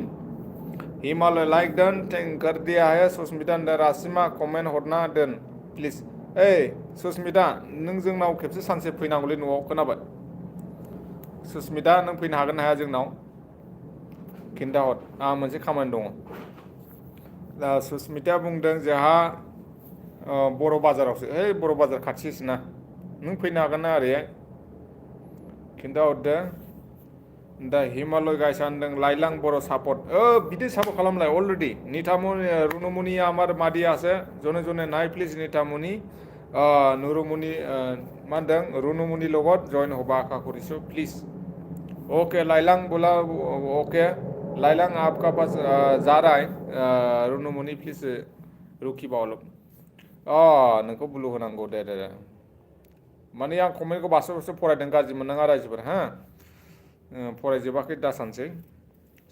Himalaya like दोन कर दिया है सुस्मिता रासिमा कमेन्ट हरना दोन प्लिज ओइ सुस्मिता नों जोंनाव खेबसे सानसे फैनांगौलै न'आव खोनाबाय सुस्मिता नों फैनो हागोन ना हाया जोंनाव खिन्थाहर आं मोनसे खामानि दङ सुस्मिता बुंदों जोंहा बर' बाजारावसो बर' बाजार खाथिसो ना नों फैनो हागोन ना ओरैहाय खिन्थाहरदो दा हिमालय गायसा होनदों लाइलां बर' सापर्ट बिदि सापर्ट खालामलाय अलरेडि निथामुनि रुनुमुनि आमार मादि আছে जने जने नाय प्लिज निथामुनि नुरुमुनि मा होनदों रुनुमुनि লগত जइन हबा आखा करिसु प्लिज ओके लाइलां बोला ओके लाइलां आपका पास जा रहा है रुनुमुनि प्लिज रुखिबा अलप नोंखौ बुलु होनांगौ दे माने आं कमेन्टखौ बासो फरायदों गाज्रि मोननाङा रायजोफोर हा फरायजोबाखै दासानसै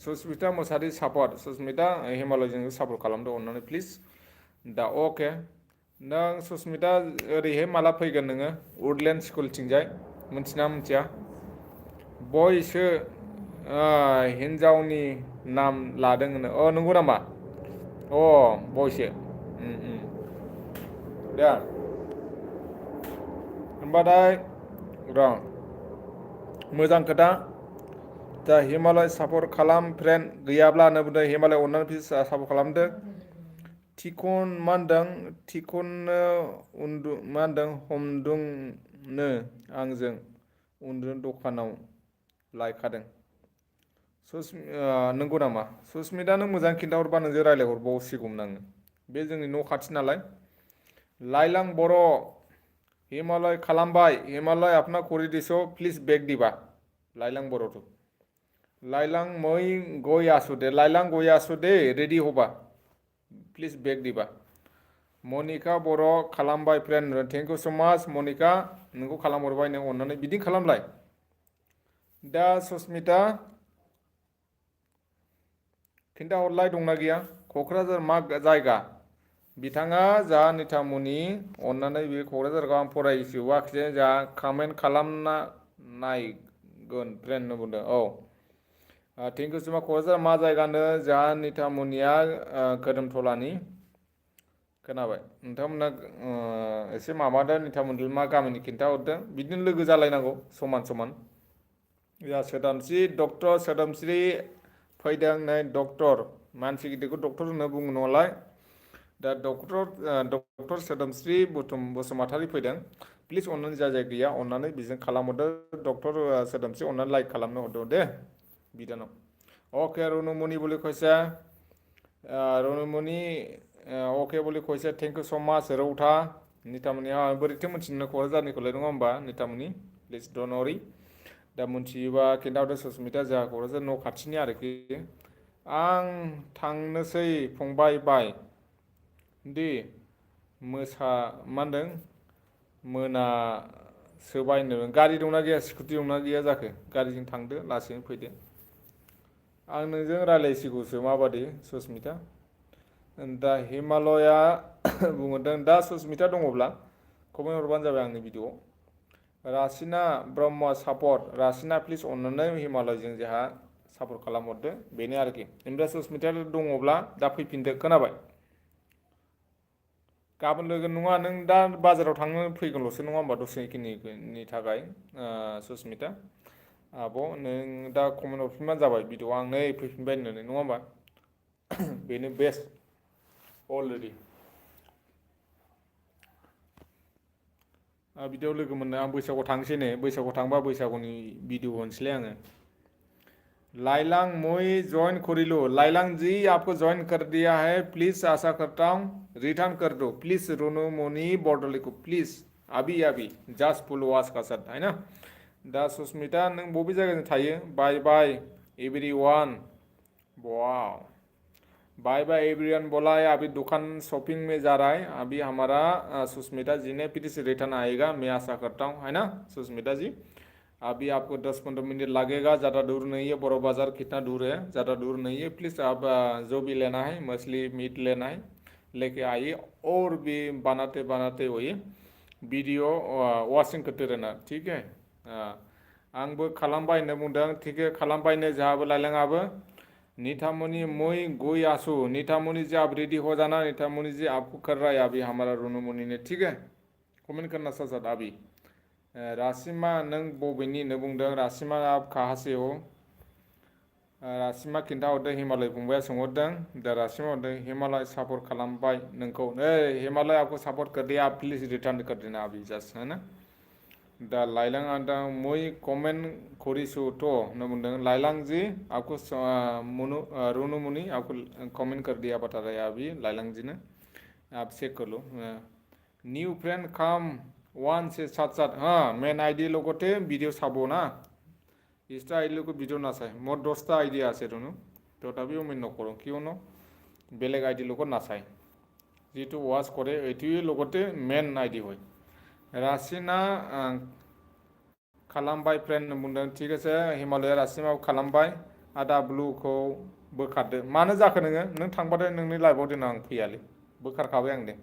सुस्मिता मोसाहारि सापर्ट सुस्मिता हिमालयजों सापर्ट खालामदो अन्नानै प्लिज दा अके नों सुस्मिता ओरैहाय माला फैगोन नोङो वुडलेण्ड स्कुलथिंजाय मिन्थिना मिन्थिया बयसो हिन्जावनि नाम लादों होनो नंगौ नामा बयसो दा होनबाथाय र' मोजां खोथा दा हिमालय सापर्ट खालाम फ्रेन्ड गैयाब्ला बुंदों हिमालय अन्नानै प्लिज सापर्ट खालामदो थिखन मा होनदों थिखननो मा होनदों हमदोंनो आंजों उन्दुनो दखानाव लायखादों नंगौ नामा सुस्मिता नों मोजां खिन्थाहरबा नोंजों रायज्लायहरबावसिगौमोन आङो बे जोंनि न' खाथि नालाय लाइलां बर' हिमालय खालामबाय हिमालय अपना करि दिसो प्लिज बेग दिबा लाइलां बर' तो लाइलां मै गय आसु दे लाइलां गय आसु दे रेडि होबा प्लिज बेग दिबा मनिका बर' खालामबाय फ्रेन्ड थेंक इउ स' माच मनिका नोंखौ खालामहरबाय नों अन्नानै बिदि खालामलाय दा सुस्मिता खिन्थाहरलाय दंना गैया क'क्राझार मा जायगा बिथाङा जा निथामुनि अन्नानै बे क'क्राझारखौ आं फरायजोबाखिसै जा कमेन्ट खालामना नायगोन फ्रेन्ड बुंदों टेंकुसुमा क'क्राझार मा जायगानो जोंहा निथामनिया खोदोमथलानि खोनाबाय नोंथांमोना एसे माबादो निथामनि मा गामिनि खिन्थाहरदो बिदिनो लोगो जालायनांगौ समान समान या सोदोमस्रि डक्टर सोदोमस्रि फैदों नै डक्टर मानसि गिदिरखौ डक्टर होनना बुङो नालाय दा डक्टर सोदोमस्रि बसुमतारी फैदों प्लिज अननानै जाय गैया अननानै बिजों खालामहरदो डक्टर सोदोमस्रि अननानै लाइक खालामनो हरदो दे बिदानाव ओके रुनुमणि बोले कैसा रुनुमणि ओके बोले कैसा थेंक इउ सो माच रौथा नितामनि बोरैथो मोनथिनो क'क्राझारनिखौलाय नङा होमबा नितामनि प्लिज डन्ट वरि दा मोनथियोबा खिन्थाहरदो सुसमिता जोंहा क'क्राझार न' खाथिनि आरोखि आं थांनोसै फंबाय बाय दि मोसा मा होनदों सोबायनो गारि दंना गैया स्कुटि दंना गैया जाखो गारिजों थांदो लासैनो फैदो आं नोंजों रायलायसिगौसो माबादि सुसमिता दा हिमालया बुंहरदों दा सुसमिता दङब्ला कमेन्ट हरबानो जाबाय आंनि भिडिअ'आव रासिना ब्रह्म सापर्ट रासिना प्लिज अननानै हिमालयजों जोंहा सापर्ट खालामहरदो बेनो आरोखि ओमफ्राय सुसमिता दङब्ला दा फैफिनदो खोनाबाय गाबोन लोगो नङा नों दा बाजाराव थांनो फैगोनल'सो नङा होमबा दसेखिनिनि थाखाय सुसमिता आब' नों दा कमेन्ट हरफिनबानो जाबाय भिडिअ आं नै फैफिनबाय होननानै नङा होमबा बेनो बेस्ट अलरेडि बिदियाव लोगो मोननो आं बैसागुआव थांसै नै बैसागुआव थांबा बैसागुनि भिडिअ होनोसैलाय आङो लाइलांग मुई ज्वाइन करिलो लाइलांग जी आपको ज्वाइन कर दिया है प्लीज आशा करता हूँ रिटर्न कर दो प्लीज रोनू मोनी बरदले को प्लीज अभी अभी जस्ट फुल वाश का साथ है ना दा सुस्मिता नों बबे जायगाजों थायो बाय बाय एवरी वन वाव बाय बाय एवरीवन बोला है अभी दुकान शॉपिंग में जा रहा है अभी हमारा सुस्मिता जी ने फिर से रिटर्न आएगा मैं आशा करता हूँ है ना सुस्मिता जी अभी आपको 10-15 मिनट लगेगा ज़्यादा दूर नहीं है बड़ो बाज़ार कितना दूर है ज़्यादा दूर नहीं है प्लीज़ आप जो भी लेना है मछली मीट लेना है लेके आइए और भी बनाते बनाते वही वीडियो वाचिंग करते रहना ठीक है आंबो खालामबाय होनना बुंदों थिग खालामबायनो जोंहाबो लाइलाङाबो नीतामणि मुई गुई आसू नीतामणि जी आप रेडी हो जाना नीतामणि जी आपको कर रहा है अभी हमारा रुनुमणि ने ठीक है कमेंट करना साथ साथ अभी रासिमा नों बबेनि होनना बुंदों रासिमा आप कहाँ से हो रासिमा खिन्थाहरदों हिमालय फंबाया सोंहरदों दा रासिमा हरदों हिमालय सापर्ट खालामबाय नोंखौ नै हिमालय आपको सापर्ट कर दिया आप प्लीज रिटर्न कर देना अभी जस्ट है ना दा लाइलां आदा मुई कमेंट करिसु तो होनना बुंदों लाइलां जी आपको रोनू मुनि आपको कमेंट कर दिया बता रहा है अभी लाइलां जी ने आप चेक कर लो न्यू फ्रेंड कम वन से साथ साथ हाँ मेन आईडी लोगोते वीडियो साबो ना इस्टा आईडी लोग वीडियो ना साय मोर 10টা आईडी আছে রুনু তথাপিও আমি নকৰোঁ কিয়নো বেলেগ আইডি লগত নাচায় যিটো ৱাচ কৰে এইটোৱে লগতে মেইন আইডি হয় रासिना खालामबाय फ्रेन्ड बुंदों थिग আছে हिमालया रासिमाव खालामबाय आदा ब्लुखौ बोखारदो मानो जाखो नोङो नों थांबाथाय नोंनि लाइभआव दोन आं फैयालै बोखारखाबाय आं दे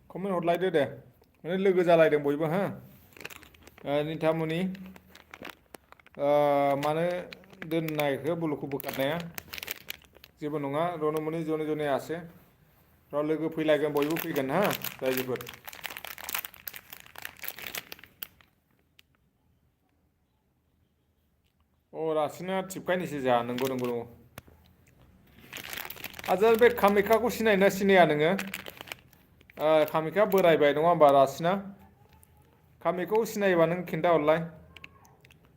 कमेन्ट हरलायदो दे माने लोगो जालायदों बयबो हा निथामुनि मानो दोननायखो बुलुखौ बोखारनाया जेबो नङा रनमनि जने जने आसे र' लोगो फैलायगोन बयबो फैगोन हा रायजोफोर रासिना थिबखायनोसै जा नंगौ आजा बे कामाख्याखौ सिनायोना सिनाया नोङो कामाख्या बोरायबाय नङा होमबा रासिना कामाख्याखौ सिनायोबा नों खिन्थाहरलाय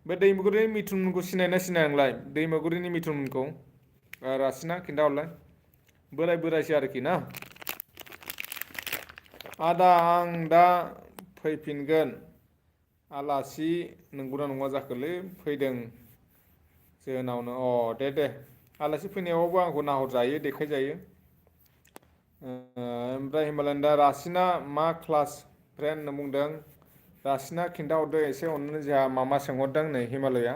बे दैमुगुरिनि मिथुनखौ सिनायोना सिनाया नोंलाय दैमुगुरिनि मिथुनखौ रासिना खिन्थाहरलाय बोरायसै आरोखि ना आदा आं दा फैफिनगोन आलासि नंगौना नङा जाखोलै फैदों जोंनावनो दे आलासि फैनायावबो आंखौ नाहरजायो देखायजायो ओमफ्राय हिमालयान दा रासिना मा क्लास फ्रेन्ड होनना बुंदों रासिना खिन्थाहरदो एसे अननानै जोंहा मामा सोंहरदों नै हिमालया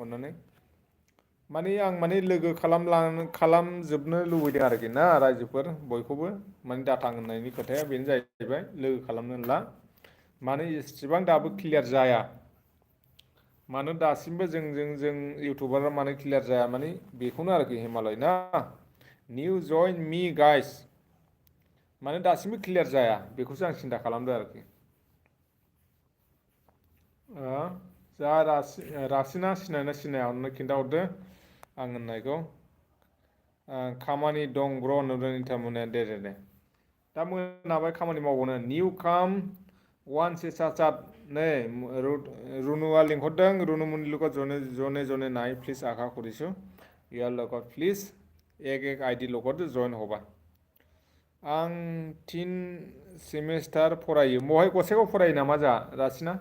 अननानै आं लोगो खालामजोबनो लुबैदों आरोखि ना रायजोफोर बयखौबो दाथां होननायनि खोथाया बेनो जाहैबाय लोगो खालामनो होनला इसेबां दाबो क्लियार जाया मानो दासिमबो जों इउटुबारा मानो क्लियार जाया बेखौनो आरोखि हिमालय ना निउ जइन मी गाइस मानो दासिमबो क्लियार जाया बेखौसो आं सिन्था खालामदों आरोखि जा रासिना सिनायना सिनाया अननानै खिन्थाहरदो आं होननायखौ खामानि दं ब्र' होनदों निथामुनिया दे दा मोनाबाय खामानि मावबावनो निउ काम वान सेसा नै रुनुआ लिंहरदों रुनुमुनि लोगो जने नाय प्लिज आखा करिसु यार लोगो प्लिज एक आइडि लगत जइन होबा आं 3 सेमिस्टार फरायो महाय गसाइगाव फरायो नामा जा रासिना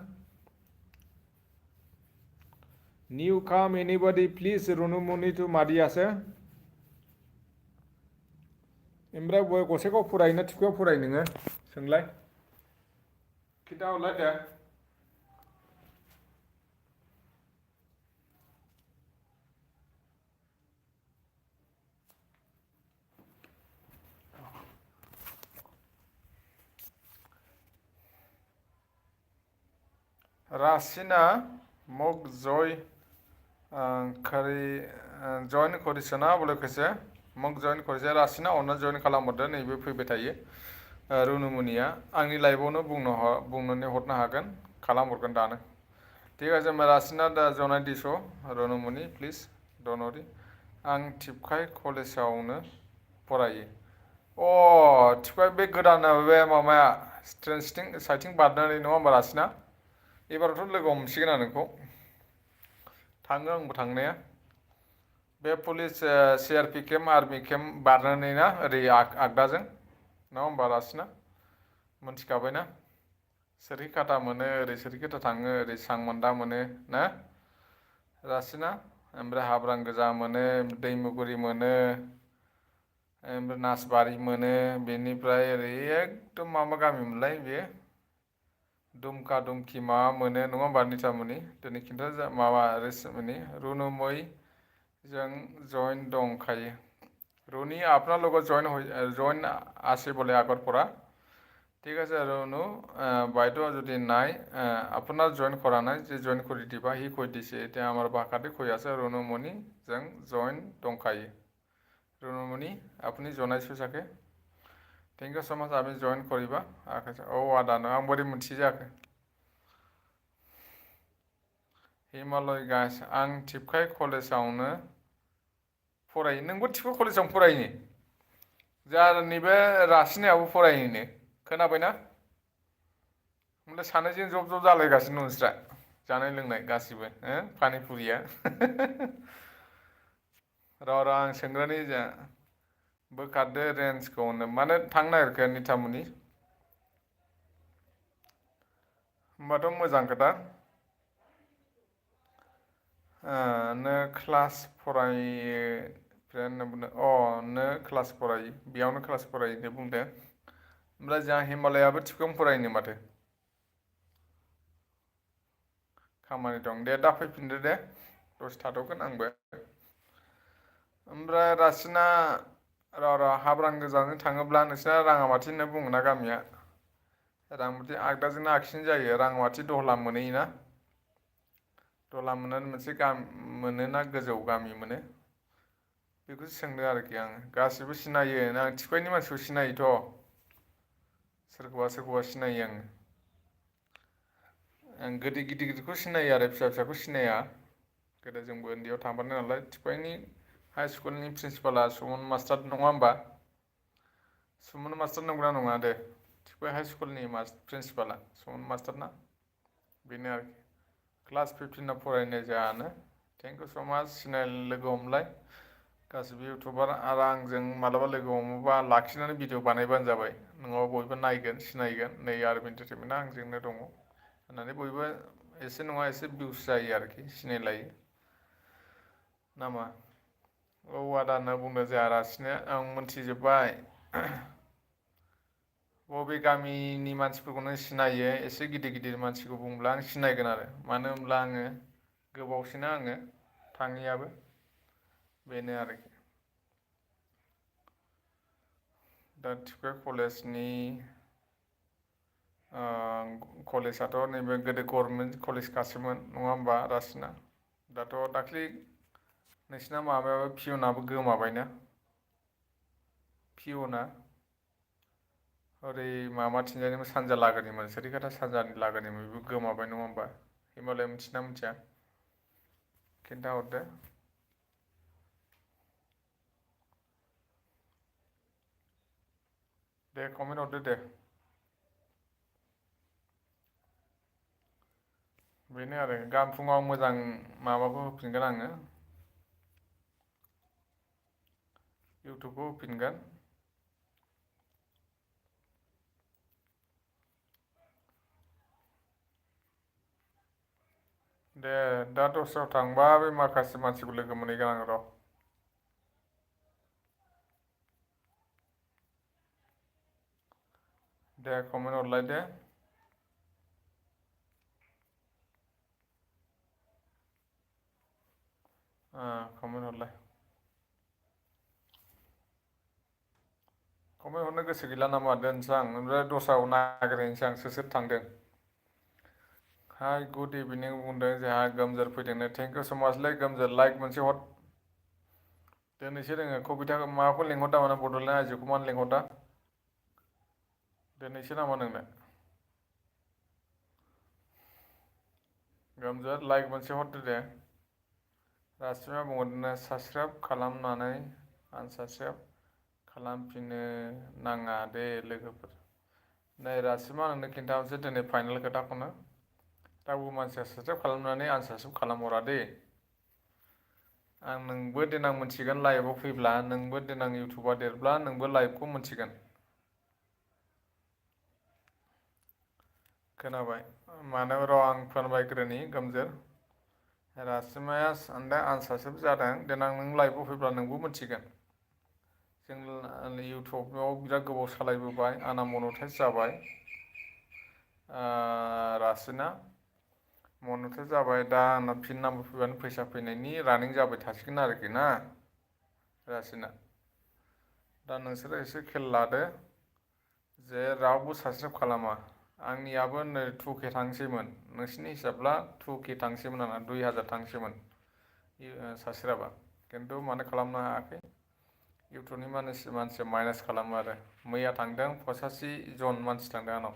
निउ काम एनिबडी प्लिज रुनुमुनि टु मादियासो ओमफ्राय बय गसाइगाव फरायोना थिफुआव फरायो नोङो सोंलाय खिन्थाहरलाय दे रासिना मग जइन करिसना बोलोखोसो मग जइन करिसे रासिना अनना जइन खालामहरदो नैबे फैबाय थायो रुनुमुनिया आंनि लाइभआवनो बुंनानै हरनो हागोन खालामहरगोन दानो ठीक আছে रासिना दा जनाय दिस रुनुमुनि प्लिज डनरि आं थिपखाय कलेजावनो फरायो थिपखाय बे गोदान बे माबाया साइथिं बारनानै नङा होमबा रासिना एबारावथ' लोगो हमसिगोन आं नोंखौ थाङो आंबो थांनाया बे police CRP camp army camp बारनानै ना ओरै आगदाजों नङा होमबा रासिना मोनथिखाबायना सोरखिखाथा मोनो ओरै सोरखिखाथा थाङो ओरै सांमोन्दा मोनो ना रासिना ओमफ्राय हाब्रां गोजा मोनो दैमुगुरि मोनो ओमफ्राय नासबारि मोनो बेनिफ्राय ओरै एकदम मा गामि मोनलाय बेयो दुमखा दुमखि माबा मोनो नङा होमबा निथामुनि दिनै खिन्था माबा रेसमनि रुनुमै जों जइन दंखायो रुनी আপনার লগত জয়েন আছে বলে আগৰ পৰা ঠিক আছে रुनु বাইদেউ যদি নাই আপোনাৰ জয়েন কৰা নাই যে জয়েন কৰি দিবা সি কৈ দিছে এতিয়া আমাৰ ভাষাতে কৈ আছে रुनुमणि जों জয়েন দংखायो रुनुमणि আপুনি জনাইছো চাগে थेंक इउ सो माच আমি জয়েन কৰিবা आदानो आं बोरै मोनथियो जाखो हिमालय गाइस आं थिपखाय कलेजावनो फरायो नोंबो थिपखाय कलेजावनो फरायनो जा नैबे रासिनायाबो फरायनो खोनाबायना ओमफ्राय सानैजों ज' जालायगासिनो नोंस्रा जानाय लोंनाय गासिबो पानिपुरिया र' आं सोंग्रानि बोखारदो रेन्जखौ मानो थांनो नागिरखो निथामुनि होमबाथ' मोजां खोथा नो क्लास फरायो फ्रेन्ड नो क्लास फरायो बेयावनो क्लास फरायो होनना बुंदों ओमफ्राय जोंहा हिमालयाबो थिपखायावनो फरायनो माथो खामानि दं दे दा फैफिनदो दे दसे थाथ'गोन आंबो ओमफ्राय रासिना र' हाब्रां गोजानजों थाङोब्ला नोंसिना राङामाटि होनना बुङोना गामिया रांवाथि आगदाजोंनो आगसिजों जायो रांवाथि दहला मोनहैयोना दहला मोननानै मोनसे गामि मोनोना गोजौ गामि मोनो बेखौसो सोंदों आरोखि आं गासिबो सिनायो आं टिफाइनि मानसिखौ सिनायोथ' सोरखौबा सिनायो आं गिदिर गिदिरखौ सिनायो आरो फिसा फिसाखौ सिनाया गोदो जोंबो उन्दैयाव थांफानाय नालाय टिफाइनि हाइ स्कुलनि प्रिन्सिपाला सुमन मास्टार नङा होमबा सुमन मास्टार नंगौना नङा दे टिफाइ हाइ स्कुलनि प्रिन्सिपाला सुमन मास्टार ना बेनो आरोखि क्लास 15आव फरायनाय जोंहानो थेंक इउ स' माच लोगो हमलाय गासिबो इउटुबार आरो आंजों मालाबा लोगो हमोबा लाखिनानै भिडिअ बानायबानो जाबाय नङाबा बयबो नायगोन सिनायगोन नै आरो एन्टारटेनमेन्टआ आंजोंनो दङ होननानै बयबो एसे नङा एसे भिउस जायो आरोखि सिनायलायो नामा औ आदा होनना बुंदों जोंहा रासिनो आं मोनथिजोब्बाय बबे गामिनि मानसिफोरखौनो सिनायो एसे गिदिर गिदिर मानसिखौ बुंब्ला आं सिनायगोन आरो मानो होनब्ला आङो गोबावसैना आङो थाङैयाबो बेनो आरोखि दा टिफाइ कलेजनि कलेजआथ' नैबे गोदो गभर्नमेन्ट कलेजखासोमोन नङा होमबा रासिना दाथ' दाख्लै नोंसिना माबायाबो पियनाबो गोमाबायना पियना ओरै माबाथिंजायनिमोन सानजा लागोनिमोन सोरखिखाथा सानजानि लागोनिमोन बेबो गोमाबाय नङा होमबा हिमालय मिथिना मिथिया खिन्थाहरदो दे कमेन्ट हरदो दे बेनो आरो गाबोन फुङाव मोजां माबाखौ होफिनगोन आङो इउटुबखौ होफिनगोन दे दा दस्रायाव थांबा बे माखासे मानसिखौ लोगो मोनहैगोन आं र' दे कमेन्ट हरलाय दे कमेन्ट हरलाय कमेन्ट हरनो गोसो गैला नामा दोनसै आं ओमफ्राय दस्रायाव नागिरहैनोसै आं सोर सोर थांदों हाय गुड इभिनिं बुंदों जोंहा गोमजोर फैदोंनो थेंक इउ स' माचलै गोमजोर लाइक मोनसे हर दोननोसै जोङो कबिता माबाखौ लेंहरदा मानो बड'लेण्ड आइजोखौ मानो लेंहरदा दोननोसै नामा नोंनो गोमजोर लाइक मोनसे हरदो दे रासिमा बुंहरदोंनो साबसक्राइब खालामनानै आनसाबसक्राइब खालामफिननो नाङा दे लोगोफोर नै रासिमा नोंनो खिन्थाहरसै दिनै फाइनाल खोथाखौनो रावबो मानसिया साबसक्राइब खालामनानै आनसाबसक्राइब खालामहरा दे आं नोंबो देनां मोनथिगोन लाइभआव फैब्ला नोंबो देनां इउटुबार देरब्ला नोंबो लाइभखौ मोनथिगोन खोनाबाय मानो र' आं फोरमायग्रोनि गोमजोर रासिमाया सानदों आनसाबसक्राइब जादों देनां नों लाइभआव फैब्ला नोंबो मोनथिगोन जों इउटुबाव बिराद गोबाव सालायबोबाय आंना मनेटाइज जाबाय रासिना मनेटाइज जाबाय दा आंना पिन नाम्बार फैबानो फैसा फैनायनि रानिं जाबाय थासिगोन आरोखि ना रासिना दा नोंसोरो एसे खेल लादो जे रावबो साबसक्राइब खालामा आंनियाबो नै 2K थांसैमोन नोंसिनि हिसाबब्ला 2K थांसैमोन आंना 2000 थांसैमोन साबसक्राइबा खिन्थु मानो खालामनो हायाखै इउटुबनि मानसिया माइनास खालामो आरो मैया थांदों 85 जन मानसि थांदों आंनाव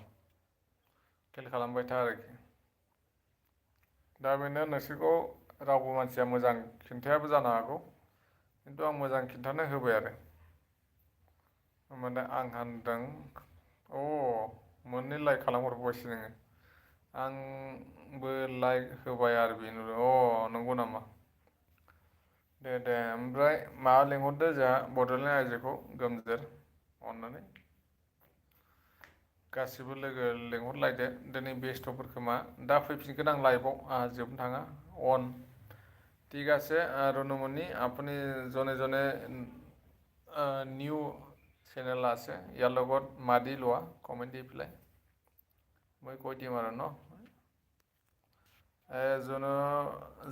खेल खालामबाय था आरोखि दा बेनो नोंसोरखौ रावबो मानसिया मोजां खिन्थायाबो जानो हागौ खिन्थु आं मोजां खिन्थानो होबाय आरो माने आं होनदों मोननै लाइक खालामहरबायसो नोङो आंबो लाइक होबाय आरो बेनो नंगौ नामा दे ओमफ्राय माबा लेंहरदो जोंहा बड'लेण्ड आइजोखौ गोमजोर अननानै गासिबो लोगो लेंहरलायदो दिनै बेस्थ'फोर खोमा दा फैफिनगोन आं लाइभआव आंहा जोबनो थाङा अन ঠিক আছে রনুমণি আপুনি জনে জনে নিউ চেনেল আছে ইয়াৰ লগত মাতি লোৱা কমেণ্ট দি পেলাই মই কৈ দিম আৰু ন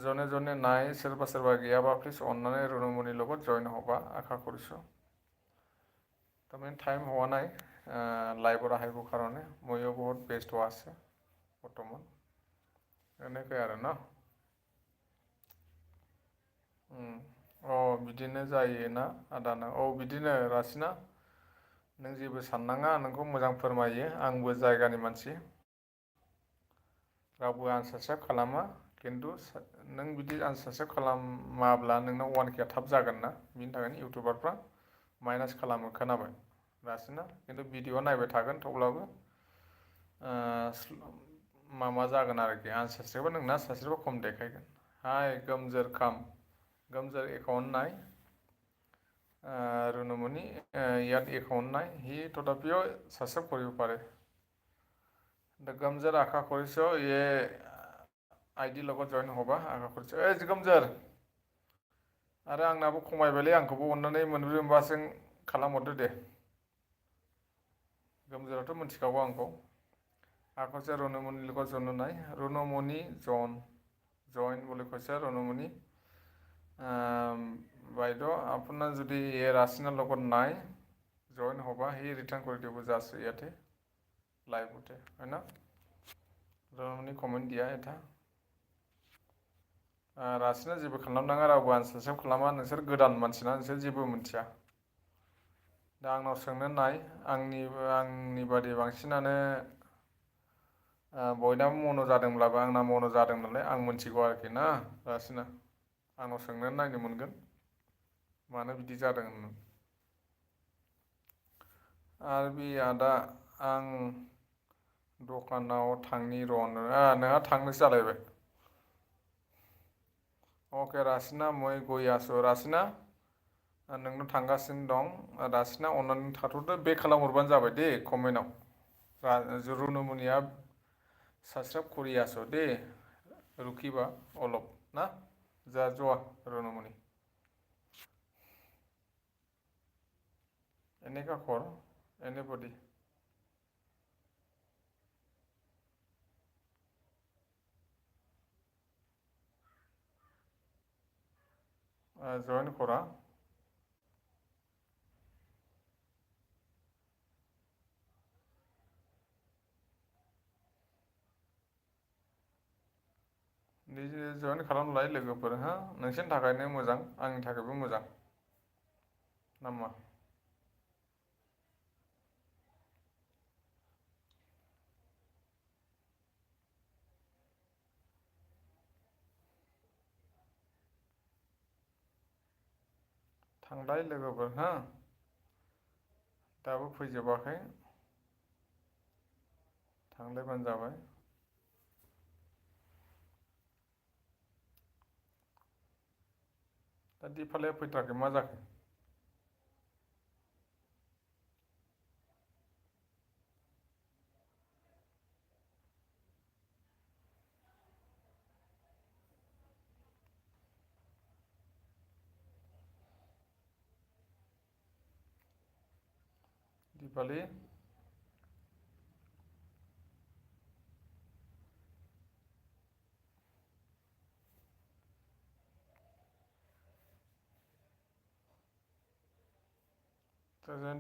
জনে জনে নাই सोरबा सोरबा गैयाबा प्लिज अननानै रनुमणिৰ লগত জইন হ'বা আশা কৰিছোঁ তাৰমানে টাইম হোৱা নাই লাইভৰ আহিবৰ কাৰণে ময়ো বহুত ব্যস্ত আছে বৰ্তমান এনেকৈ আৰু ন बिदिनो जायोना आदाना बिदिनो रासिना नों जेबो साननाङा नोंखौ मोजां फोरमायो आंबो जायगानि मानसि रावबो आनसारसाब खालामा खिन्थु नों बिदि आनसारसाब खालामाब्ला नोंनाव 1K थाब जागोन ना बिनि थाखायनो इउटुबारफ्रा माइनास खालामो खोनाबाय रासिना खिन्थु भिडिअ नायबाय थागोन थेवब्लाबो माबा जागोन आरोखि आनसारसाबा नोंना साबसक्राइबा खम देखायगोन हाय गमजर एकाउंट नाय रुनुमुनि याद एकाउंट नाय ही तथापिও সাবস্ক্রাইব কৰিব পাৰে गमजर आशा কৰিছো ये आईडी লগত जइन हबा आशा কৰিছো गमजर आरो आंनाबो खमायबायलै आंखौबो अननानै मोनब्रै मोनबासो खालामहरदो दे गमजराथ' मिथिखागौ आंखौ आखसे रनमुनि লগত जइन नाय रनमुनि जइन বলে কৈছে রনমণি বাইদেউ আপোনাৰ যদি এই ৰাচিনাৰ লগত নাই জইন হ'বা সি ৰিটাৰ্ণ কৰি দিব জাষ্ট ইয়াতে লাইভতে হয় না ৰনমণি কমেণ্ট দিয়া এটা रासिना जेबो खालामनाङा रावबो आनसारसाब खालामा नोंसोर गोदान मानसिना नोंसोर जेबो मिथिया दा आंनाव सोंनो नाय आंनि बादि बांसिनानो बयनाबो मनो जादोंब्लाबो आंना मनो जादों नालाय आं मिथिगौ आरोखि ना रासिना आंनाव सोंनानै नायनो मोनगोन मानो बिदि जादों आरो बे आदा आं दखानाव थांनि र' नोंहा थांनोसो जालायबाय अके रासिना मै गयासो रासिना नोंनो थांगासिनो दं रासिना अननानै थाथ'दो बे खालामहरबानो जाबाय दे कमेन्टआव रुनुमुनिया साबस्क्राइब करियासो दे रुखिबा अलप ना जा ज'आ रुनुमुनि এনেকা কর anybody जइन करा जइन खालामलाय लोगोफोर हा नोंसोरनि थाखायनो मोजां आंनि थाखायबो मोजां नामा थांलाय लोगोफोर हा दाबो फैजोबाखै थांलायबानो जाबाय दा दिपालिया फैथाराखै मा जाखो दिपालि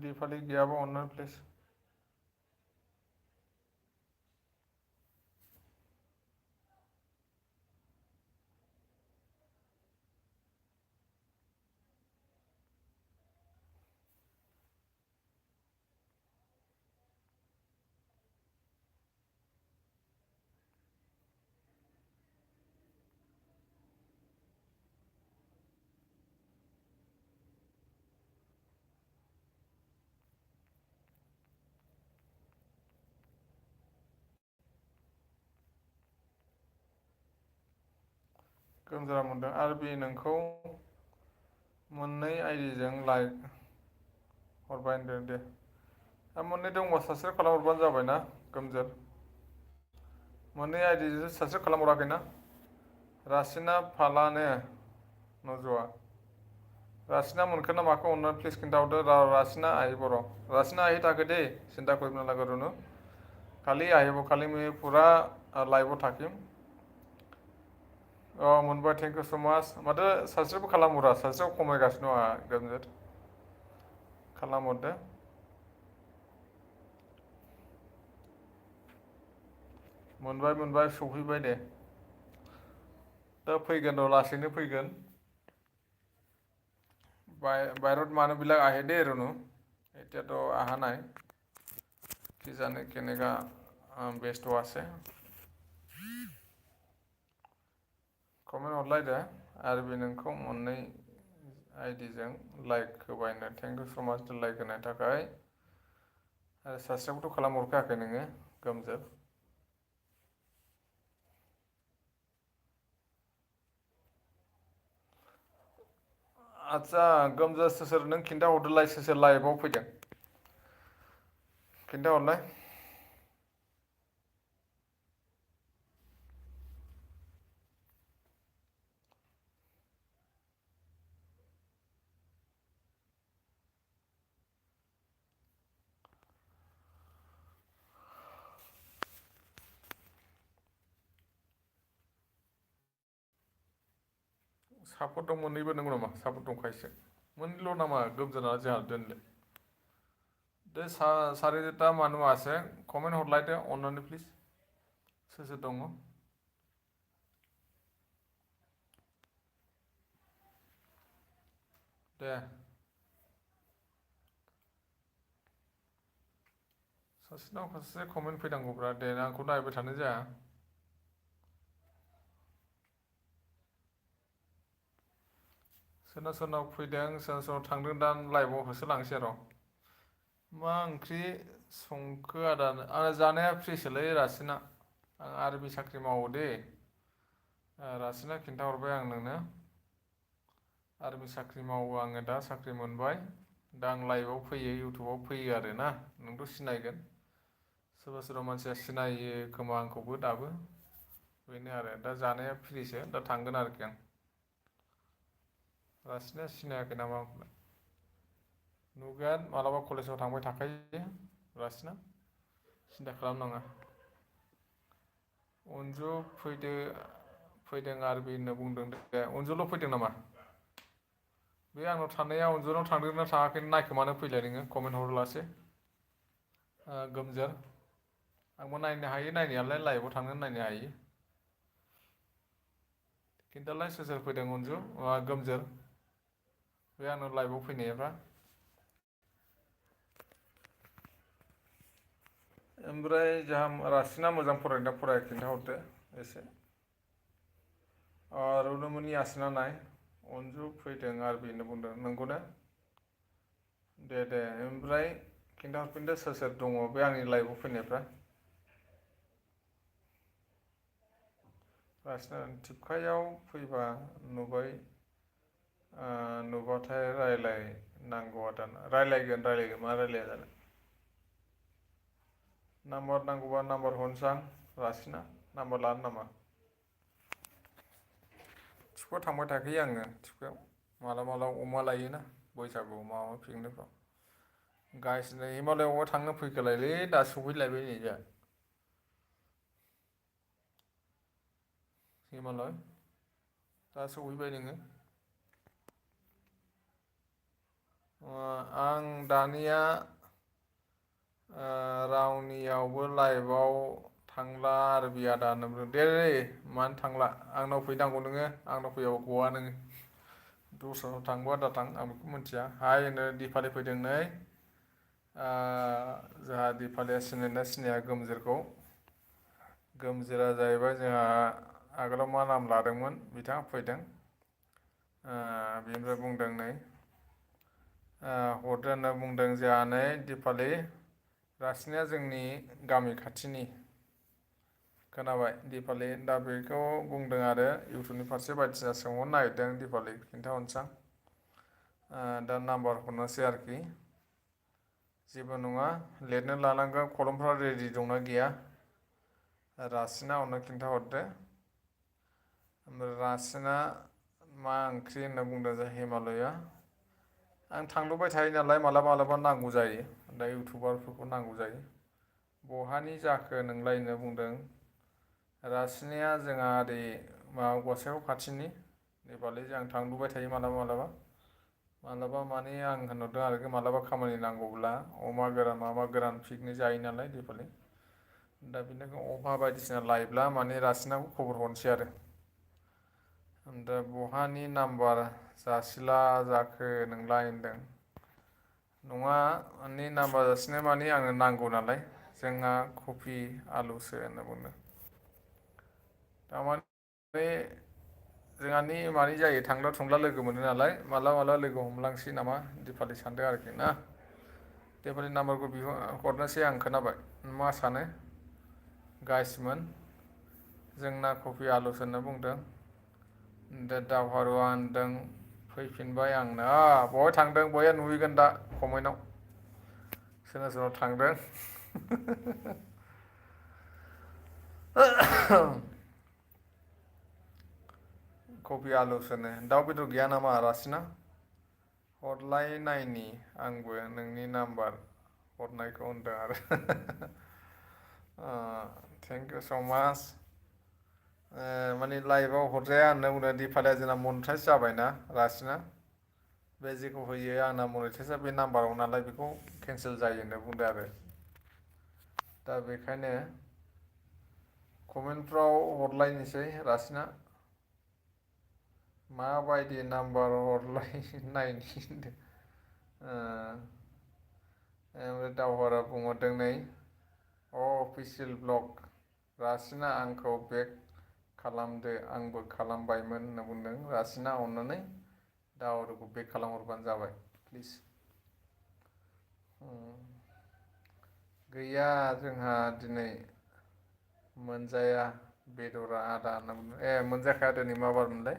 दिपालि गैयाबा अननानै प्लिज गोमजारा मोनदों आरो बे नोंखौ मोननै आइडिजों लाइक हरबाय होनदों दे मोननै दंबा साबस्क्राइब खालामहरबानो जाबाय ना गोमजोर मोननै आइडिजों साबस्क्राइब खालामहराखैना रासिना फालानो नज'आ रासिना मोनखो ना माखो अननानै प्लिज खिन्थाहरदो रासिना আহিবৰ रासिना আহি থাকে দেই চিন্তা কৰিব নালাগে ৰুनु কালি আহিব কালি মই পুৰা লাইভত থাকিম मोनबाय थेंक इउ स' माच माथो साबस्क्राइब खालामहरा साबस्क्राइब खमायगासिनो आंहा गोमजोर खालामहरदो मोनबाय सफैबाय दे। दा फैगोन र' लासैनो फैगोन। बाहेरात मानो बिलाक आहे दे रुनु এতিয়াতো অহা নাই কি জানে কেনেকা ব্যস্ত আছে কমেन्ट हरलायदो आरो बे नोंखौ मोननै आइडिजों लाइक होबायनो थेंक इउ स' माच लाइक होनायनि थाखाय आरो साबस्क्राइबथ' खालामहरखायाखै नोङो गोमजोर आदसा गोमजोर सोर नों खिन्थाहरदोलाय सोर लाइभआव फैदों खिन्थाहरलाय सापर्ट दं मोननैबो नंगौ नामा सापर्ट दंखायोसो मोननैल' नामा गोमजोरा जोंहा दोनले दे सारिता मानु আছে कमेन्ट हरलायदो अननानै प्लिज सोर दङ दे सासेनाव फारसे कमेन्ट फैनांगौब्रा दे आंखौ नायबाय थानो जाया सोरनाव फैदों सोरनाव थांदों दा लाइभआव होसोलांसै र' मा ओंख्रि संखो आंना जानाया फ्रेसलै रासिना आं आर्मि साख्रि मावो दे रासिना खिन्थाहरबाय आं नोंनो आर्मि साख्रि मावो आङो दा साख्रि मोनबाय दा आं लाइभआव फैयो इउटुबाव फैयो आरोना नोंथ' सिनायगोन सोरबा मानसिया सिनायो खोमा आंखौबो दाबो बेनो आरो दा जानाया फ्रिसो दा थांगोन आरोखि आं रासिना सिनायाखै नामा आंखौलाय नुगोन मालाबा कलेजाव थांबाय थाखायो रासिना सिन्था खालामनाङा अनजु फैदों आरबि होनना बुंदों दे अनजुल' फैदों नामा बे आंनाव थानाया अनजुनाव थांदोंना थाङाखै नायखोमानो फैलाय नोङो कमेन्ट हरलासे गोमजोर आंबो नायनो हायो नायनायालाय लाइभआव थांनानै नायनो हायो खिन्थालाय सोर फैदों अनजु गोमजोर बे आंनाव लाइभआव फैनायफ्रा ओमफ्राय जोंहा रासिना मोजां फरायदोंना फरायाखै खिन्थाहरदो एसे रुनुमनि आसिना नाय अनजु फैदों आरबि होनना बुंदों नंगौना दे ओमफ्राय खिन्थाहरफिनदो सोर दङ बे आंनि लाइभआव फैनायफ्रा रासिना थिपखायाव फैबा नुबाथाय रायलायनांगौ आदा रायलायगोन मा रायलाया जानो नाम्बार नांगौबा नाम्बार हरनोसै आं रासिना नाम्बार लानो नामा थिपखायाव थांबाय थाखायो आङो थिपखायाव मालाबा अमा लायोना बैसागु माबा पिकनिकफ्राव गायसिनो हिमालयआव थांनो फैखोलायलै दा सफैलायबाय नै जोंहा हिमालय दा सफैबाय नोङो आं दानिया रावनियावबो लाइभआव थांला आरबि आदा होनना दे मानो थांला आंनाव फैनांगौ नोङो आंनाव फैयाबा गवा नोङो दस्रानाव थांबा दा थां आं बेखौ मिथिया हाय होनो दिपालि फैदों नै जोंहा दिपालिया सिनायना सिनाया गोमजोरखौ गोमजोरा जाहैबाय जोंहा आगोलाव मा नाम लादोंमोन बिथाङा फैदों बेनिफ्राय बुंदों नै हरदो होनना बुंदों जोंहा नै दिपालि रासिनाया जोंनि गामि खाथिनि खोनाबाय दिपालि दा बेखौ बुंदों आरो इउटुबनि फारसे बायदिसिना सोंहरनो नागिरदों दिपालि खिन्थाहरनोसै आं दा नाम्बार हरनोसै आरोखि जेबो नङा लिरनो लानांगौ कलमफ्रा रेडि दंना गैया रासिना अनना खिन्थाहरदो ओमफ्राय रासिना मा ओंख्रि होनना बुंदों जों हिमालया आं थांलुबाय थायो नालाय मालाबा नांगौ जायो दा इउटुबारफोरखौ नांगौ जायो बहानि जाखो नोंलाय होनना बुंदों रासिनाया जोंहा ओरै माबा गसाइगाव खाथिनि दिपालि आं थांलुबाय थायो मालाबा माने आं होनहरदों आरोखि मालाबा खामानि नांगौब्ला अमा गोरान माबा गोरान पिकनिक जायो नालाय दिपालि दा बेनिखायनो अखा बायदिसिना लायोब्ला माने रासिनाखौ खबर हरनोसै आरो। दा बहानि नाम्बार जासिला जाखो नोंलाय होनदों। नङा माने नाम्बार जासिनाय माने आंनो नांगौ नालाय। जोंहा कफि आलुसो होनना बुंदों। थारमाने जोंहानि मानि जायो थांला थुंला लोगो मोनो नालाय मालाबा मालाबा लोगो हमलांसै नामा दिफालि सानदों आरोखि ना। दिफालि नाम्बारखौ हरनोसै आं खोनाबाय मा सानो गाइसमोन जोंना कफि आलुसो होनना बुंदों। दा दावहारुवा होनदों फैफिनबाय आंनो बहाय थांदों बहाय नुहैगोन दा कमेन्टआव सोरनाव सोरनाव थांदों। कफि आलुसोनो दाउ बेदर गैया नामा रासिना हरलाय नायनि आंबो नोंनि नाम्बार हरनायखौ होनदों आरो। थेंक इउ स' माच माने लाइभआव हरजाया होनना बुंदों दिपालिया जोंना मनिटाइस जाबायना रासिना बे जेखौ होयो आंना मनिटाइसआ बे नाम्बाराव नालाय बेखौ केन्सेल जायो होनना बुंदों आरो। दा बेखायनो कमेन्टफ्राव हरलायनोसै रासिना माबायदि नाम्बार हरलाय नायनि होनदों। ओमफ्राय दावहारा बुंहरदों नै अफिसियेल ब्लग रासिना आंखौ बेक खालामदो आंबो खालामबायमोन होनना बुंदों रासिना अननानै दावहारखौ बेक खालामहरबानो जाबाय प्लिज। गैया जोंहा दिनै मोनजाया बेदरा आदा होनना बुंदों मोनजाखाया दिनै मा बार मोनलाय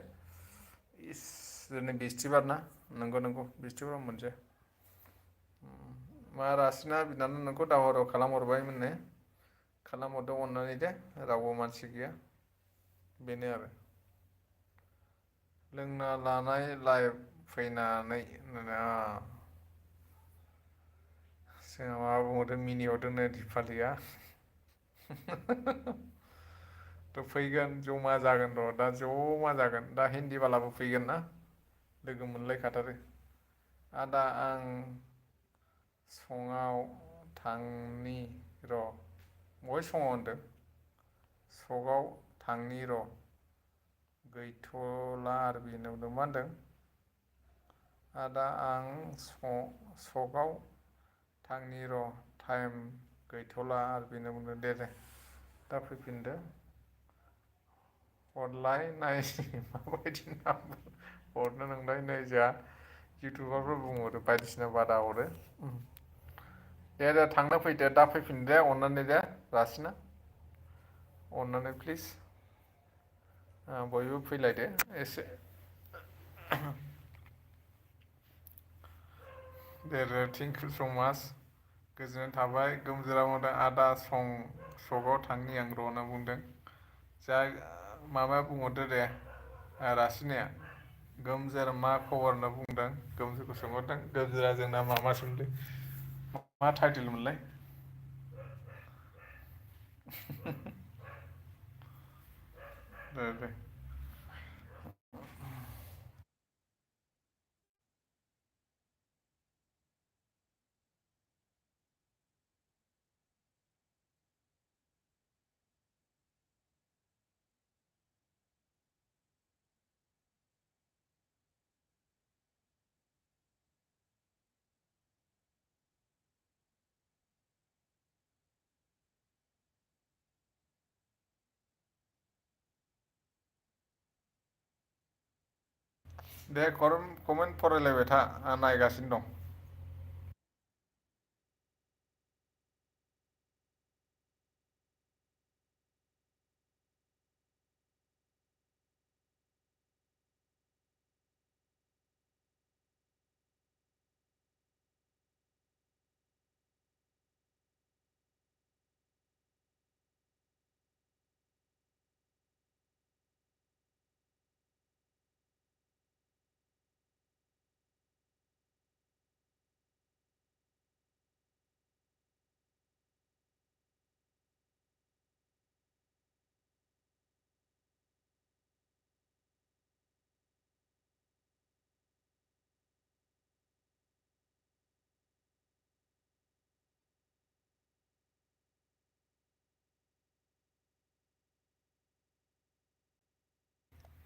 इस दिनै बिस्थिबार ना नंगौ नंगौ बिस्थिबाराव मोनजाया। मा रासिना बिनानाव नोंखौ दावहाराव खालामहरबायमोननो खालामहरदों अननानै दे रावबो मानसि गैया बेनो आरो। लोंना लानाय लाइफ फैनानै जोंहा माबा बुंहरदों मिनिहरदोंनो दिपालिया थ' फैगोन जमा जागोन र' दा जमा जागोन दा हिन्दी बालाबो फैगोन ना लोगो मोनलायखाथारो आदा आं सङाव थांनि र' बहाय सङाव होनदों सकआव थांनि र' गैथ'ला आरो बेनो मा होनदों आदा आं सकआव थांनि र' टाइम गैथ'ला आरो बेनो बुंदों दे दे दा फैफिनदो हरलाय नायनि माबायदि नाम्बार हरनो नोंलाय नै जोंहा इउटुबारफोर बुंहरो बायदिसिना बादा हरो। दे दे थांना फैदो दा फैफिन दे अननानै दे रासिना अननानै प्लिज बयबो फैलायदो एसे दे दे थेंक इउ स' माच गोजोननाय थाबाय गोमजोरा बुंदों आदा सकआव थांनि आं र' होनना बुंदों जा माबाया बुंहरदो दे रासिनाया गोमजोर मा खबर होनना बुंदों गोमजोरखौ सोंहरदों गोमजोरा जोंना माबा सोंदों मा टाइटेल मोनलाय दे दे दे कमेन्ट फरायलायबाय था आं नायगासिनो दं।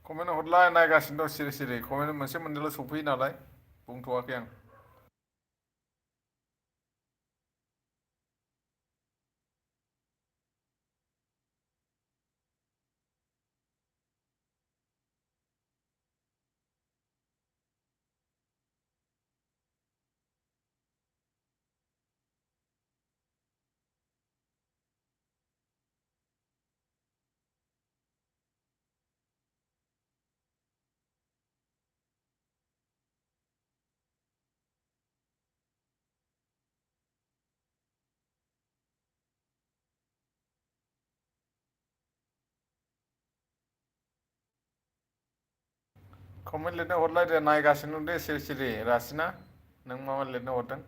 कमेन्ट हरलाय नायगासिनो दं सिरि सिरि कमेन्ट मोनसे मोननैल' सफैयो नालाय बुंथ'वाखै आं। कमेन्ट लिरनो हरलाय दे नायगासिनो दं दे सिरि सिरि रासिना नों मा मा लिरनो हरदों।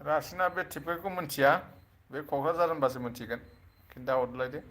रासिना बे टिपकाइखौ मिथिया बे क'क्राझार होनबासो मिथिगोन खिन्थाहरलाय दे।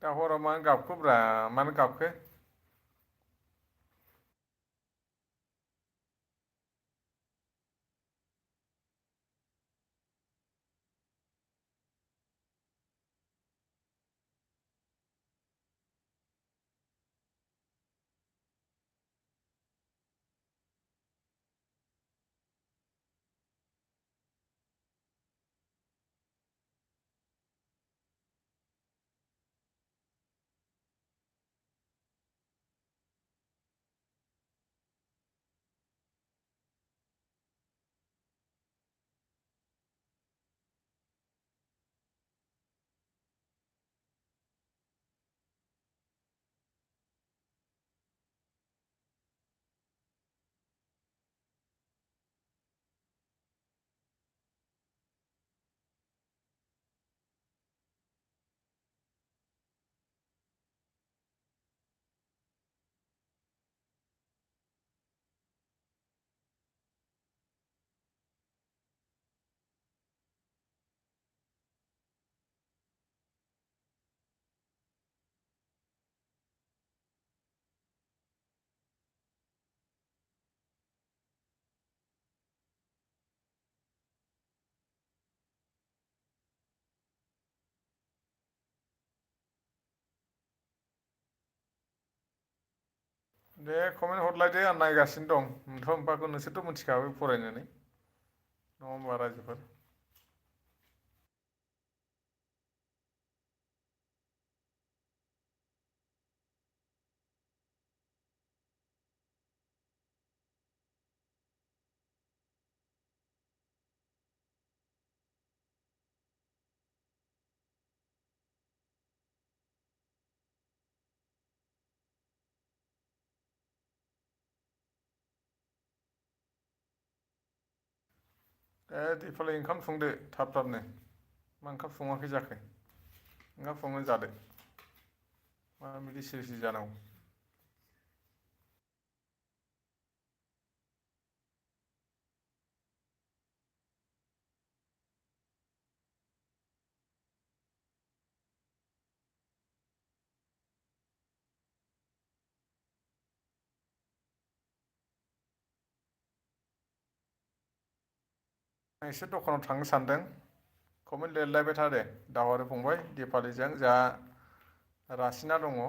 दा हराव मानो गाबखोब्रा मानो गाबखो? दे कमेन्ट हरलायदे आं नायगासिनो दं मोनफा मोनफाखौ नोंसोरथ' मिथिखाबाय फरायनानै नङा होमबा रायजोफोर। दिपालि ओंखाम संदो थाब-थाबनो। मा ओंखाम सङाखै जाखो? ओंखाम संनानै जादो। मा बिदि सिरि-सिरि जानांगौ? आं एसे दखानाव थांनो सानदों। कमेन्ट लिरलायबाय था दे दावहारु फंबाय दिपालिजों जोंहा रासिना दङ।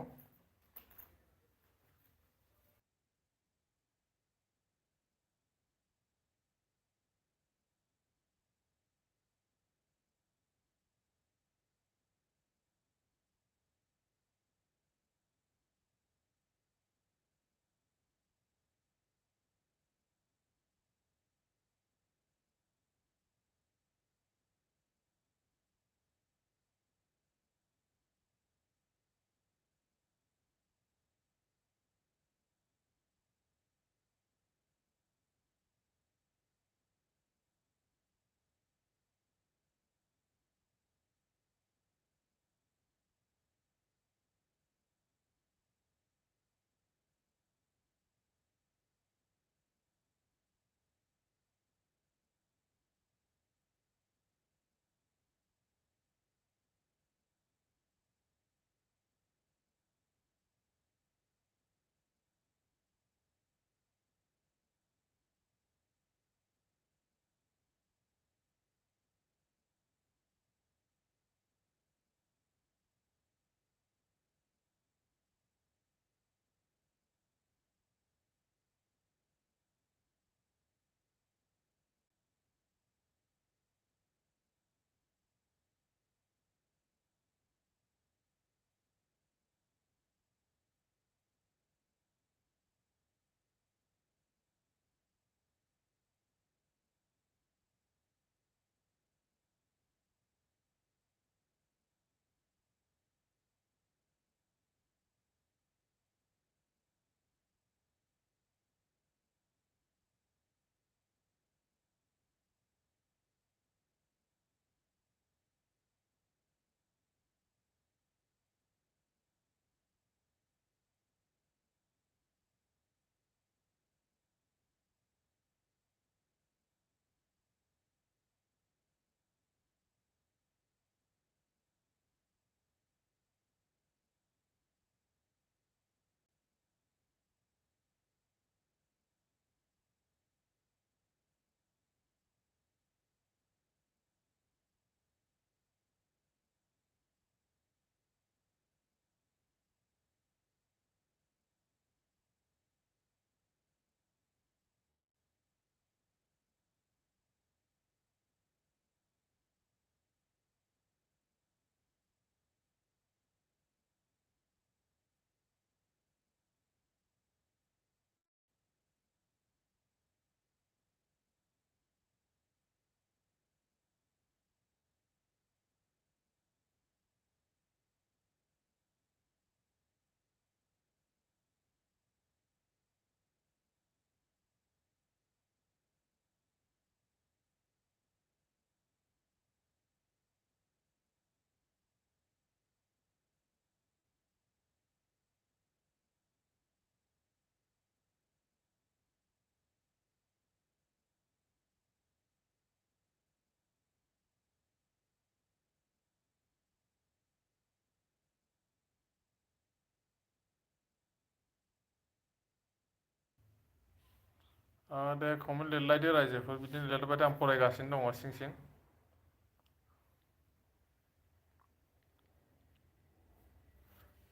दे कमेन्ट लिरलायदो रायजोफोर बिदिनो लिरलायबाय आं फरायगासिनो दङ सिं-सिं।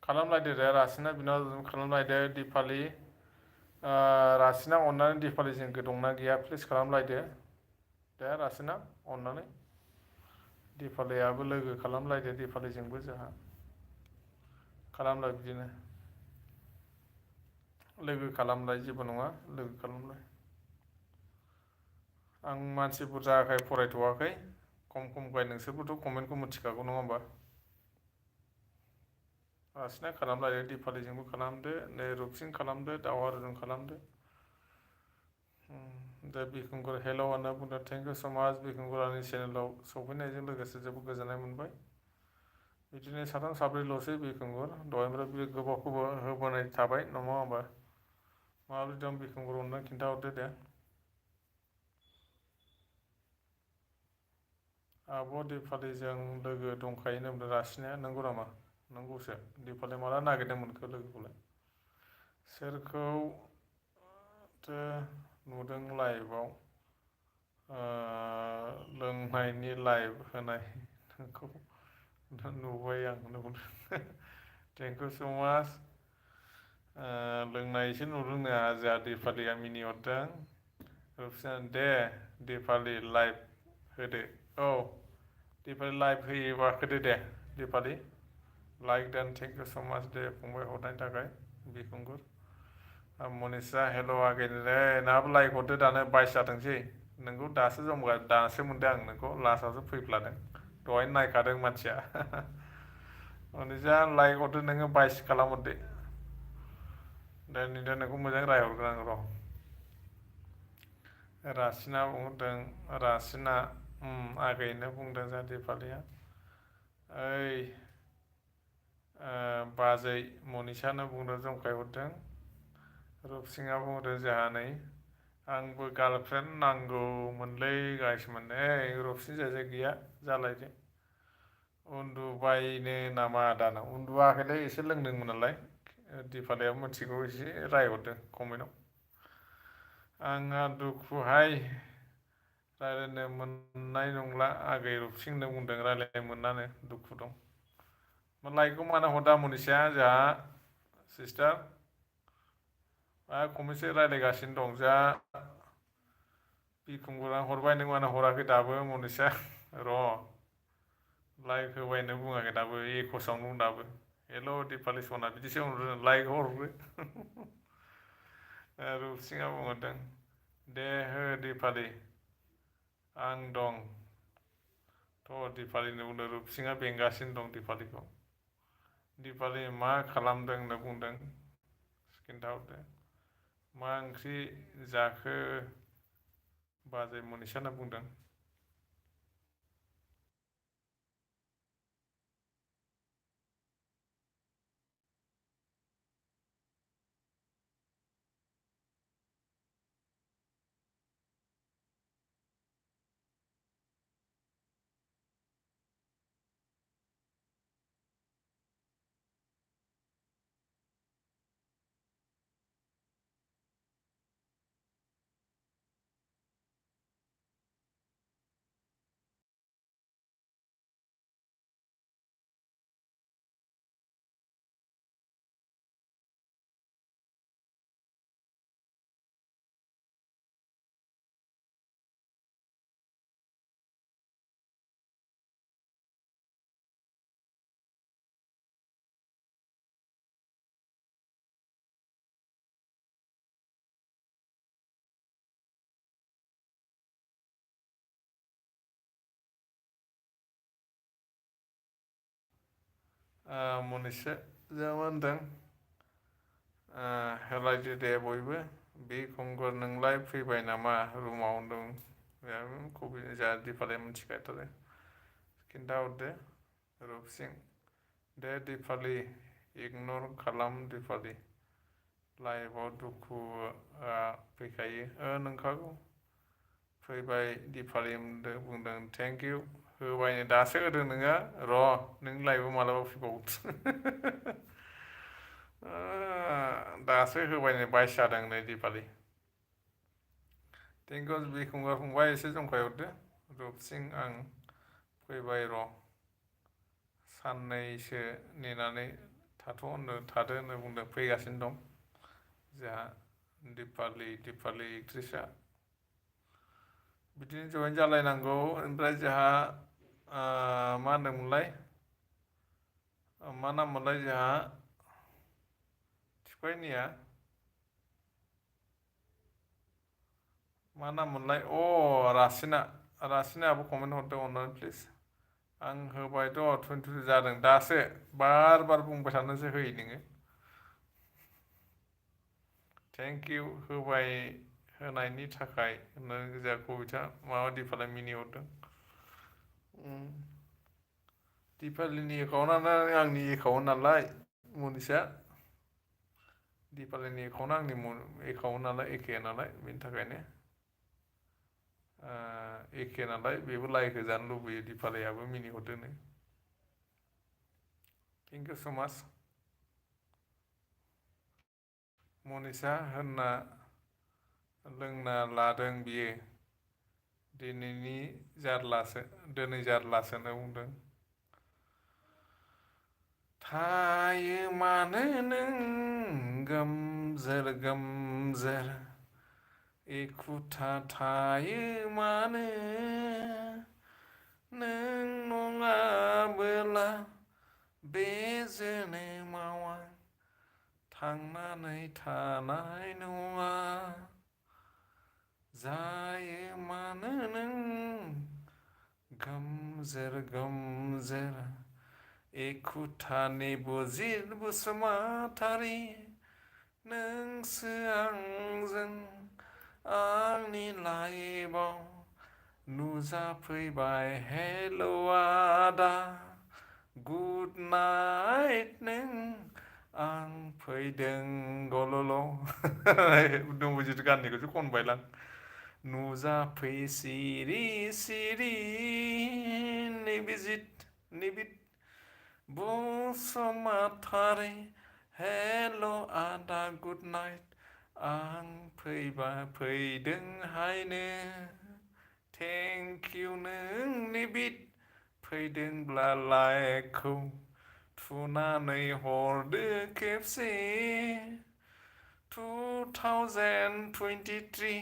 खालामलायदो दे रासिना बिनानाव खालामलायदो दिपालि रासिना अननानै दिपालिजों दंना गैया प्लिज खालामलायदो दे रासिना अननानै दिपालियाबो लोगो खालामलायदो दिपालिजोंबो जोंहा खालामलाय बिदिनो लोगो खालामलाय जेबो नङा लोगो खालामलाय। आं मानसि बुरजाखाय फरायथ'वाखै खम-खमखाय नोंसोरबोथ' कमेन्टखौ मिथिखागौ नङा होमबा? रासिना खालामलायदो दिपालिजोंबो खालामदो नै रुपसिं खालामदो दावहारुजों खालामदो दा बिखुंगुर हेल' होनना बुंदों थेंक इउ स' माच बिखुंगुर आंनि चेनेलाव सफैनायजों लोगोसे जोबोद गोजोननाय मोनबाय बिदिनो साथाम साब्रैल'सै बिखुंगुर दहायनिफ्राय बे गोबाव होबोनाय थाबाय नङा होमबा माबोरै दं बिखुंगुर अननानै खिन्थाहरदो दे आब' दिपालिजों लोगो दंखायो होनदों रासिनाया नंगौ नामा नंगौसो दिपालि माला नागिरदोंमोनखो लोगोखौलाय सोरखौ नुदों लाइभआव लोंनायनि लाइभ होनाय नोंखौ नुबाय आं नुदों थेंक इउ स' माच लोंनाय एसे नुदोंनो जोंहा दिपालिया मिनिहरदों दे दिपालि लाइभ होदो औ दिपालि लाइभ होयोबा होदो दे दिपालि लाइक देन थेंक इउ स' माच दे फंबाय हरनायनि थाखाय बिखुंगुर मनिसा हेल' आगैनो नोंहाबो लाइक हरदो दानो 22 जाथोंसै नोंखौ दासो मोनदों आं नोंखौ लास्टआवसो फैफ्लादों दहायनो नायखादों मानसिया मनिसा लाइक हरदो नोङो 22 खालामहरदो दा नोंखौ मोजां रायहरगोन आं र' रासिना बुंदों रासिना आगैनो बुंदों जोंहा दिपालिया ओइ बाजै मनिसानो बुंदों जंखायहरदों रुपसिंआ बुंदों जोंहा नै आंबो गार्लफ्रेन्ड नांगौमोनलै गाइसमोन रुपसिं जायजा गैया जालायदो उन्दुबायनो नामा दाना उन्दुवाखैलै एसे लोंदोंमोन नालाय दिपालिया मिथिगौ एसे रायहरदों कमेन्टआव आंहा दुखुहाय रायज्लायनो मोननाय नंला आगै रुपसिंनो बुंदों रायज्लायनो मोनानो दुखु दं लाइकखौ मानो हरदा मनिसा जोंहा सिस्टार खनबेसे रायज्लायगासिनो दं जा बिखुंगुरा हरबाय नों मानो हराखै दाबो मनिसा र' लाइक होबायनो बुङाखै दाबो एकसआवनो दं दाबो हेल' दिपालि सना बिदिसो हरदों लाइक हरग्रो रुपसिंआ बुंहरदों दे हो दिपालि आं दं थ' दिपालिनो बुंदों रुपसिंआ बेंगासिनो दं दिपालिखौ दिपालि मा खालामदों होनना बुंदों खिन्थाहरदो मा ओंख्रि जाखो बाजै मनिसा होनना बुंदों मनिसा जोंहा मा होनदों होलायदो दे बयबो बिखुंगुर नोंलाय फैबाय नामा रुमाव होनदों जोंहा दिपालिया मिथिखाथारो खिन्थाहरदो रुपसिं दे दिपालि इगनर खालाम दिपालि लाइभआव दुखुआ फैखायो नंखागौ फैबाय दिपालि बुंदों थेंक इउ होबायनो दासो होदों नोङो र' नों लाइभआव मालाबा फैबावदो दासो होबायनो 22 जादों नै दिपालि थेंक इउ बिखुंगार फंबाय एसे जंखायहरदो रुपसिं आं फैबाय र' साननैसो नेनानै थादो होनना बुंदों फैगासिनो दं जोंहा दिपालि एक्ट्रिसआ बिदिनो जइन जालायनांगौ ओमफ्राय जोंहा मा होनदोंमोनलाय मा नाम मोनलाय जोंहा थिफायनिया मा नाम मोनलाय रासिनायाबो कमेन्ट हरदों अननानै प्लिज आं होबायथ' 22 जादों दासो बार बुंबाय थानोसो होयो नोङो थेंक इउ होनायनि थाखाय नों जा कबिता माबा दिपालाय मिनिहरदों। दिपालिनि एकाउन्टआनो आंनि एकाउन्ट नालाय मनिसा। दिपालिनि एकाउन्टआ आंनि एकाउन्ट नालाय एखे नालाय बेनि थाखायनो एखे नालाय बेबो लाइक होजानो लुबैयो दिपालियाबो मिनिहरदोंनो। थेंक इउ स' माच मनिसा होनना लोंना लादों बियो दिनै जारलासोनो बुंदों। थायो मानो नों गोमजोर गोमजोर एखुथा थायो मानो नों नङाबोला बे जोनोमाव आं थांनानै थानाय नङा जायो मानो नों गोमजोर गोमजोर एखुथानि बुजिर बसुमतारी नोंसो आंजों आंनि लाइफआव नुजाफैबाय हेल' आदा गुड नाइट नों आं फैदों गलल' दंबो जिथु गाननिखौसो खनबायलां नुजाफै सिरि सिरि निबित बसुमतारी हेल' आदा गुड नाइट आं फैदों हायनो थेंक इउ नों निबित फैदोंब्ला लाइकखौ थुनानै हरदो खेबसे 2023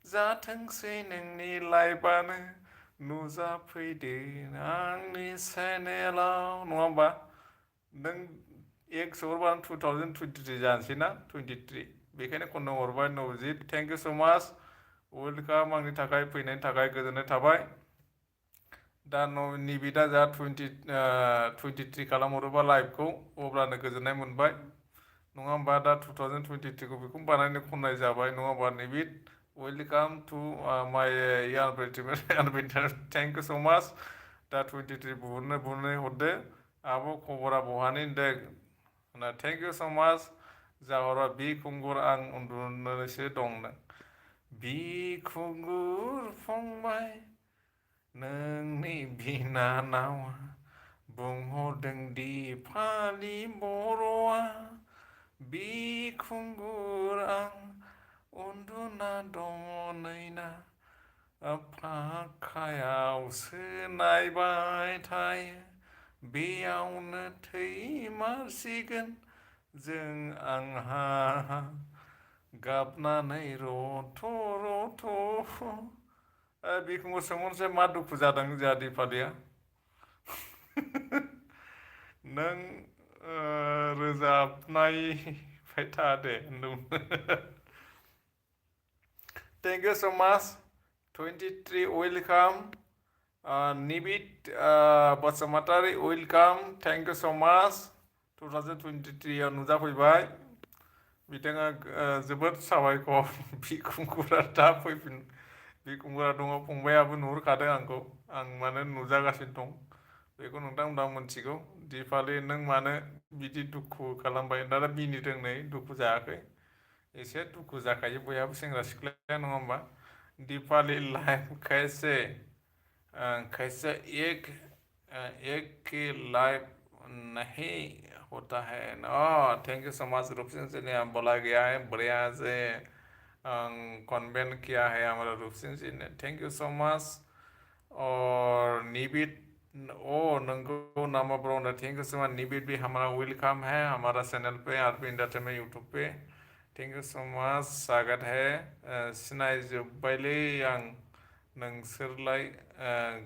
जाथोंसै नोंनि लाइफआनो नुजाफैदो आंनि चेनेलाव नङा होमबा नों एक्स हरबानो 2023 जानोसै ना 23 बेखायनो खननो हरबाय नबजित थेंक इउ स' माच वेलकाम आंनि थाखाय फैनायनि थाखाय गोजोननाय थाबाय। दा निबिदा जा 23 खालामहरोबा लाइभखौ अब्लानो गोजोननाय मोनबाय नङा होमबा दा 2023खौ बेखौनो बानायनो खननाय जाबाय नङा होमबा निबिद वेलकाम टु माय थेंक इउ स' माच दा 23 बुहुनै हरदो आब' खबरा बहानि होनदों थेंक इउ स' माच जाहरा बि खुंगुर आं उन्दुनोसो दं बिखुंगुर फंबाय नोंनि बिनानावा बुंहरदों दिपालि बर'आ बिखुंगुर आं उन्दुना दङ नैना फाखायावसो नायबाय थायो बेयावनो थैमारसिगोन जों आंहा गाबनानै रथ' रथ' बिखुंगुर सोंहरनोसै मा दुखु जादों जोंहा दिपालिया नों रोजाबनायबाय था दे thank you so' much 23 welcome Nibid Basumatary welcome thank you so' much 2023 नुजाफैबाय बिथाङा जोबोद साबायखर बिखुंगुरा दा फैफिन बिखुंगुरा दङ फंबायाबो नुहुरखादों आंखौ आं मानो नुजागासिनो दं बेखौ नोंथांमोना मिथिगौ दिपालि नों मानो बिदि दुखु खालामबाय दा मिनिदों नै दुखु जायाखै एसे दुखु जाखायो बयहाबो सेंग्रा सिख्लाया नङा होमबा दिपालि लाइफ कैसे एक की लाइफ नहीं होता है थैंक यू सो मच रूप सिंह जी ने बोला गया है बढ़िया से कन्वेंट किया है हमारा रूप सिंह जी ने थैंक यू सो मच और निबित नंगो नामा ब्रो ने थैंक यू सो मच निबित भी हमारा वेलकम है हमारा channel Pay RP entertainment YouTube Pay thank you so much स्वागत है सिनायजोब्बायलै आं नोंसोरलाय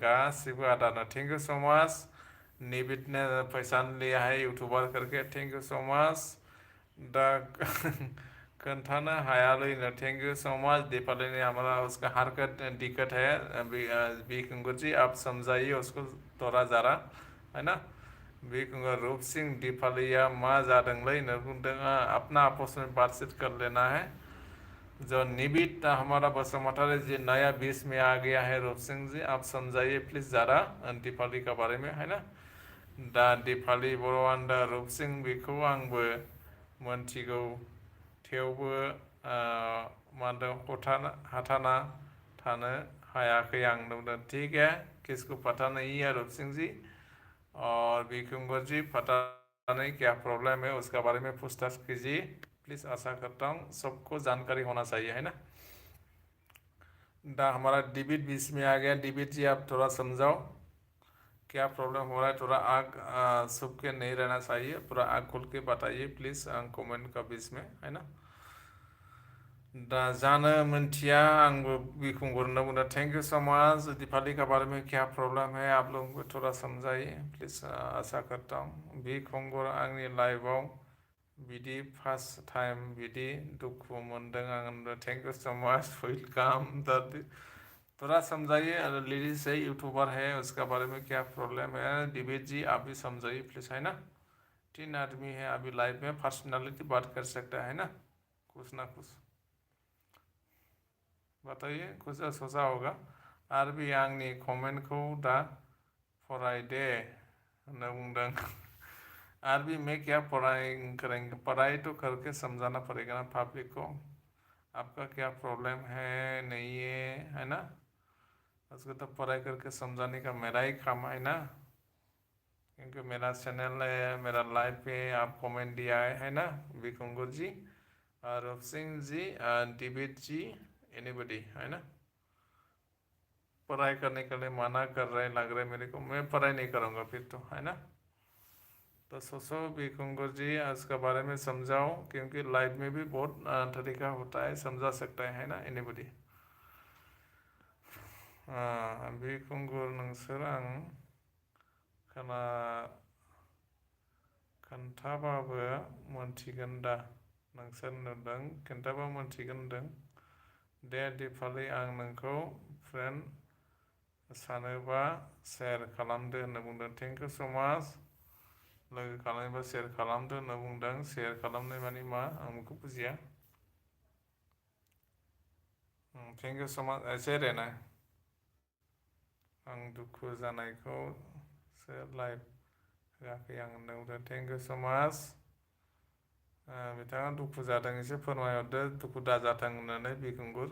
गासिबो आदानो थैंक यू सो मच निबित ने पहचान लिया है यूट्यूबर करके थैंक यू सो मच दा कंठाना हायालैनो thank you so much Deepali ने हमारा उसका हरकत दिक्कत है बीकुंगुर जी आप समझाइए उसको थोड़ा ज़रा है ना बीकुंगुर रूप सिंह दीपालिया माँ जादोंलै न बुंदों अपना आपस में बातचीत कर लेना है जो निबित हमारा बसुमतारी जी नया 20 में आ गया है रूप सिंह जी, आप समझाइए प्लीज जरा दीपाली का बारे में, है ना। दा दीपाली बर'आन दा रूप सिंह बेखौ आंबो मोनथिगौ, थेवबो मा होनदों हाथाना थानो हायाखै आं नुदों। ठीक है, किसको पता नहीं है रूप सिंह जी, और भिकुंगर जी पता नहीं क्या प्रॉब्लम है, उसके बारे में पूछताछ कीजिए प्लीज़। आशा करता हूँ सबको जानकारी होना चाहिए, है ना। दा हमारा डिबिट बीच में आ गया। डिबिट जी आप थोड़ा समझाओ क्या प्रॉब्लम हो रहा है, थोड़ा आग सूख के नहीं रहना चाहिए, पूरा आग खोल के बताइए प्लीज़ कमेंट का बीच में, है ना। दा जानो मोनथिया आंबो बिखुंगुरनो बुंदों। Thank you so much. Deepali का बारे में क्या प्रॉब्लम है आप लोगों को थोड़ा समझाइए प्लीज़। आशा करता हूँ बिखुंगुर आंनि लाइफआव बिदि फर्स्ट टाइम बिदि दुखु मोनदों आं। Thank you so much, welcome. थोड़ा समझाइए, लेडीज है, यूट्यूबर है, उसका बारे में क्या प्रॉब्लम है। दिवेद जी आप भी समझाइए प्लीज़, है ना। 3 आदमी है अभी लाइव में, पर्सनालिटी बात कर सकता है ना, कुछ ना कुछ बताइए, कुछ सोचा होगा। आर भी आंनि कमेन्टखौ दा फरायदे होनना बुंदों। आर भी मैं क्या करेंगे, पढ़ाई तो करके समझाना पड़ेगा ना पब्लिक को, आपका क्या प्रॉब्लम है नहीं है ना। उसको तो पढ़ाई करके समझाने का मेरा ही काम है ना, क्योंकि मेरा चैनल है, मेरा लाइव पे आप कमेंट दिया है ना, बिकुंगुर जी, रूप सिंह जी, दिविद जी, एनीबडी, है ना। पढ़ाई करने के लिए मना कर रहे लग रहे मेरे को, मैं पढ़ाई नहीं करूँगा फिर तो, है ना। तो सोचो बिकुंगुर जी इसके बारे में समझाओ, क्योंकि लाइव में भी बहुत तरीका होता है, समझा सकता है ना एनीबडी। बिकुंगुर नोंसोर आं खोन्थाबाबो मोनथिगोन दा, नोंसोर नुदों खोन्थाबा मोनथिगोन होनदों। दे दिपाली आं नोंखौ फ्रेन्ड सानोबा शेयार खालामदो होनना बुंदों। थेंक यू सो माच। लोगो खालामोबा शेयार खालामदो होनना बुंदों। शेयार खालामनाय माने मा आं बेखौ बुजिया। थेंक यू सो माच एसे रहना। आं दुखु जानायखौसो लाइभ होआखै आं होनना बुंदों। थेंक यू सो माच। बिथाङा दुखु जादों एसे फोरमायहरदो, दुखु दाजाथों होननानै बिकुंगुर।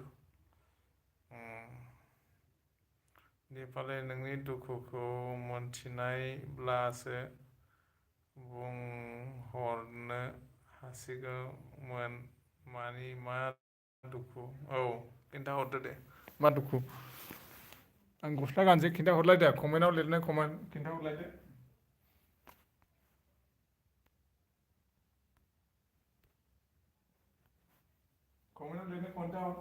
दिपाली नोंनि दुखुखौ मोनथिनायब्लासो बुंहरनो हासिगौमोन, मानि मा दुखु, औ खिन्थाहरदो दे मा दुखु। आं गस्ला गानसै, खिन्थाहरलायदो कमेन्टआव लिरनाय कमेन्ट खिन्थाहरलायदो। कमेन्टआव लिरनाय खिन्थाहर।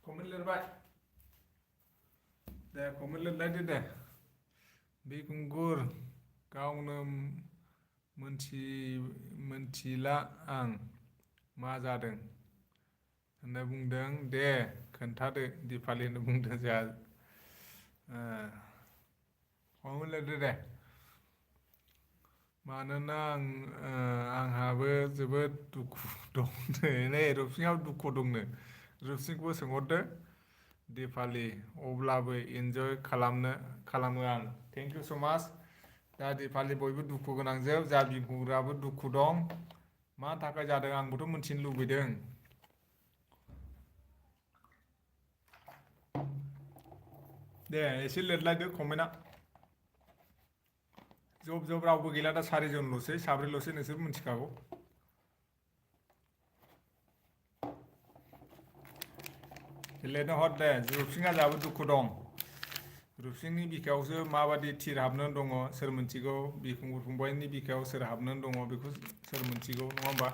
कमेन्ट लिरबाय दे, कमेन्ट लिरलायदो दे। बिकुंगुर गावनो मोनथिला आं मा जादों होनना बुंदों। दे खोन्थादो दिपाली होनना बुंदों जोंहा। कमेन्ट लिरदो दे। मानोना आंहाबो जोबोद दुखु दं। नै रुपसिंहाबो दुखु दंनो, रुपसिंखौबो सोंहरदो। दिपाली अब्लाबो इन्जय खालामो आं। थेंक इउ सो माच। दा दिपालि बयबो दुखु गोनांजोब जा बिगुराबो दुखु दं मा थाखाय जादों आंबोथ' मिथिनो लुबैदों। दे एसे लिरलायदो कमेन्टआ। जब जब रावबो गैला दा 4 जनल'सै 4ल'सै नोंसोर मिथिखागौ। लिरनो हर दे रुपसिंहा जाहाबो दुखु दं। रुपसिंनि बिखायावसो माबादि थिर हाबनानै दङ सोर मिथिगौ। बिखुंगुर फंबायनि बिखायाव सोर हाबनानै दङ बेखौ सोर मिथिगौ नङा होमबा।